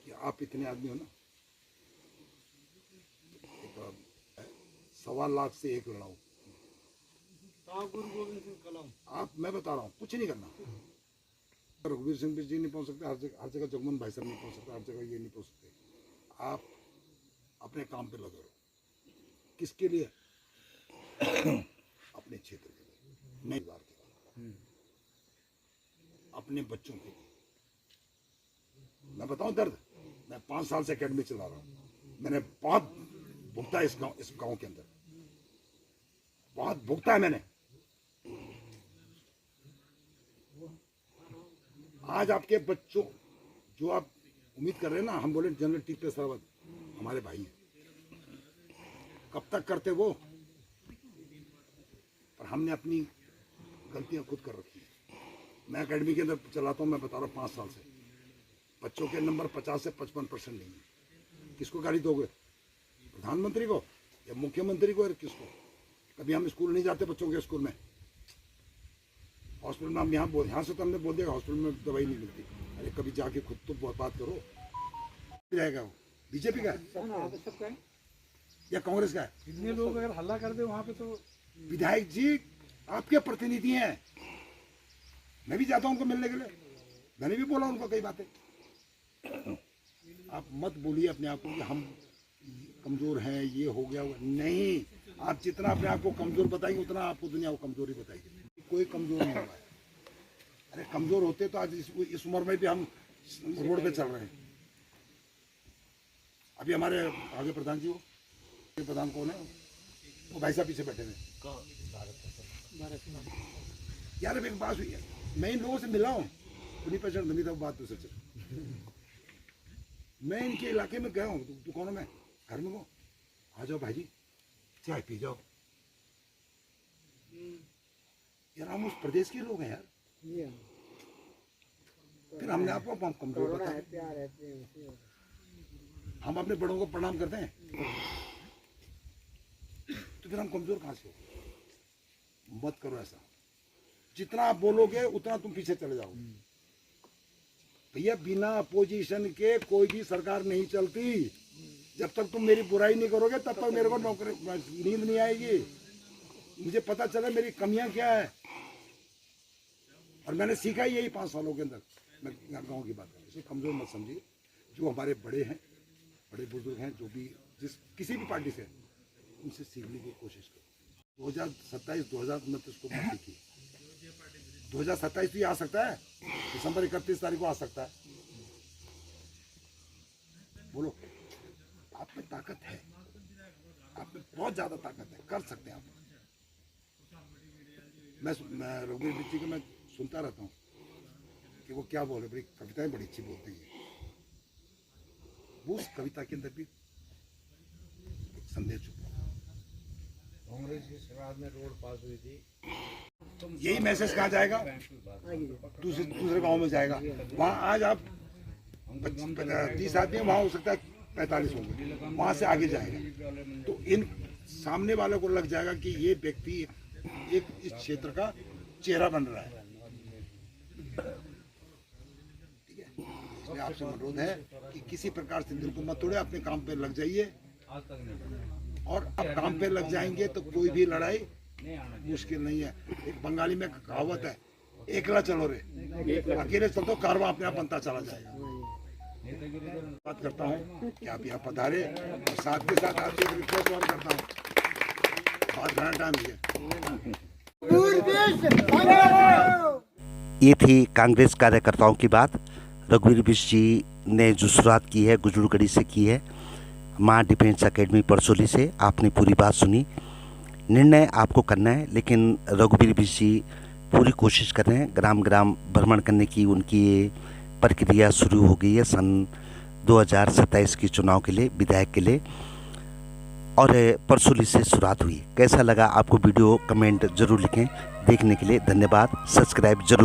कि आप इतने आदमी हो ना, 1.25 लाख से एक लड़ाओ। गुरु गोविंद सिंह कलम। आप, मैं बता रहा हूँ, कुछ नहीं करना। रघुवीर सिंह जी नहीं पहुंच सकते, हर जगह जगमोहन भाई साहब नहीं पहुंच सकते, हर जगह ये नहीं पहुंच सकते। आप अपने काम पे लगे रहो। किसके लिए? अपने क्षेत्र के लिए, नए बार के लिए, अपने बच्चों के लिए। मैं बताऊं दर्द, मैं 5 साल से अकेडमी चला रहा हूं। मैंने बहुत भुगता है इस गांव के अंदर, बहुत भुगता है मैंने। आज आपके बच्चों, जो आप उम्मीद कर रहे हैं ना, हम बोले जनरल टीपी सरवत हमारे भाई हैं, कब तक करते वो? पर हमने अपनी गलतियां खुद कर रखी है। मैं एकेडमी के अंदर चलाता हूं, मैं बता रहा हूं 5 साल से, बच्चों के नंबर 50 से 55% नहीं है। किसको गाली दोगे? प्रधानमंत्री को या मुख्यमंत्री को, या किसको? कभी हम स्कूल नहीं जाते बच्चों के स्कूल में, हॉस्पिटल में हम यहाँ से तो हमने बोल दिया हॉस्पिटल में दवाई नहीं मिलती। अरे कभी जाके खुद तो बात करो। जाएगा वो बीजेपी का है या कांग्रेस का है? इतने लोग अगर हल्ला कर दे वहाँ पे, तो विधायक जी आपके प्रतिनिधि हैं, मैं भी जाता हूं उनको मिलने के लिए, मैंने भी बोला उनको कई बातें। आप मत बोलिए अपने आप को कि हम कमजोर हैं, ये हो गया वो नहीं। आप जितना अपने आप को कमजोर बताएंगे, उतना आपको दुनिया को कमजोरी बताएगी। कोई कमजोर नहीं हुआ है। अरे कमजोर होते तो आज इस उम्र में भी हम रोड पे चल रहे हैं। अभी हमारे आगे प्रधान जी, वो प्रधान कौन है? वो भाई साहब पीछे बैठे हुए। यार अब एक बात हुई है, मैं इन लोगों से मिला हूँ, उन्हीं पहचान नहीं था, बात दूसरे चल। मैं इनके इलाके में गया हूँ, दुकानों में, घर में को, आ जाओ भाई जी चाय पी जाओ। यार हम उस प्रदेश के लोग हैं यार। फिर हमने आपको कमजोर बताया। हम अपने बड़ों को प्रणाम करते हैं, तो फिर हम कमजोर कहां से हो? मत करो ऐसा। जितना आप बोलोगे उतना तुम पीछे चले जाओ। भैया बिना अपोजिशन के कोई भी सरकार नहीं चलती। जब तक तुम मेरी बुराई नहीं करोगे तब तक मेरे को नौकरी, नींद नहीं आएगी। मुझे पता चले मेरी कमियां क्या है, और मैंने सीखा ही यही 5 सालों के अंदर। मैं गाँव की बात करूँ, इसे कमजोर मत समझिए। जो हमारे बड़े हैं, बड़े बुजुर्ग हैं, जो भी किसी भी पार्टी से, उनसे सीखने की कोशिश करो। 2027 2029 को मत देखिए, 2027 भी आ सकता है, दिसंबर 31 तारीख को आ सकता है। बोलो, आप में ताकत है, आप में बहुत ज्यादा ताकत है, कर सकते हैं आप। मैं रघुवीर बिट्टी को मैं सुनता रहता हूँ कि वो क्या बोले, बड़ी कविताएं बड़ी अच्छी बोलते हैं। वो उस कविता के अंदर भी एक संदेश छुपा। कांग्रेस की सरकार में रोड पास हुई थी, यही मैसेज कहाँ जाएगा? दूसरे गांव में जाएगा। वहाँ आज आप 30 आदमी, वहाँ हो सकता है 45 होंगे, वहाँ से आगे जाएगा। तो इन सामने वालों को लग जाएगा कि ये व्यक्ति एक इस क्षेत्र का चेहरा बन रहा है। ठीक है, इसलिए आपसे अनुरोध है कि किसी प्रकार से दिल को मत तोड़े, अपने काम पे लग जाइए। और अब काम पे लग जाएंगे तो कोई भी लड़ाई मुश्किल नहीं है। एक बंगाली में कहावत है, एकला चलो रे, अकेले चलो तो कारवां अपने आप बनता चला जाएगा। बात करता हूँ कि आप यहाँ पधारे, और साथ के साथ आपसे एक रिक्वेस्ट और करता हूँ, बात करना टाइम है। ये थी कांग्रेस कार्यकर्ताओं की बात। रघुवीर बिष्ट जी ने जो शुरुआत की है गुजरूगढ़ी से की है, माँ डिफेंस एकेडमी परसोली से। आपने पूरी बात सुनी, निर्णय आपको करना है, लेकिन रघुवीर बिष्ट जी पूरी कोशिश कर रहे हैं। ग्राम ग्राम भ्रमण करने की उनकी ये प्रक्रिया शुरू हो गई है सन 2027 के चुनाव के लिए, विधायक के लिए, और परसोली से शुरुआत हुई। कैसा लगा आपको वीडियो, कमेंट जरूर लिखें। देखने के लिए धन्यवाद। सब्सक्राइब जरूर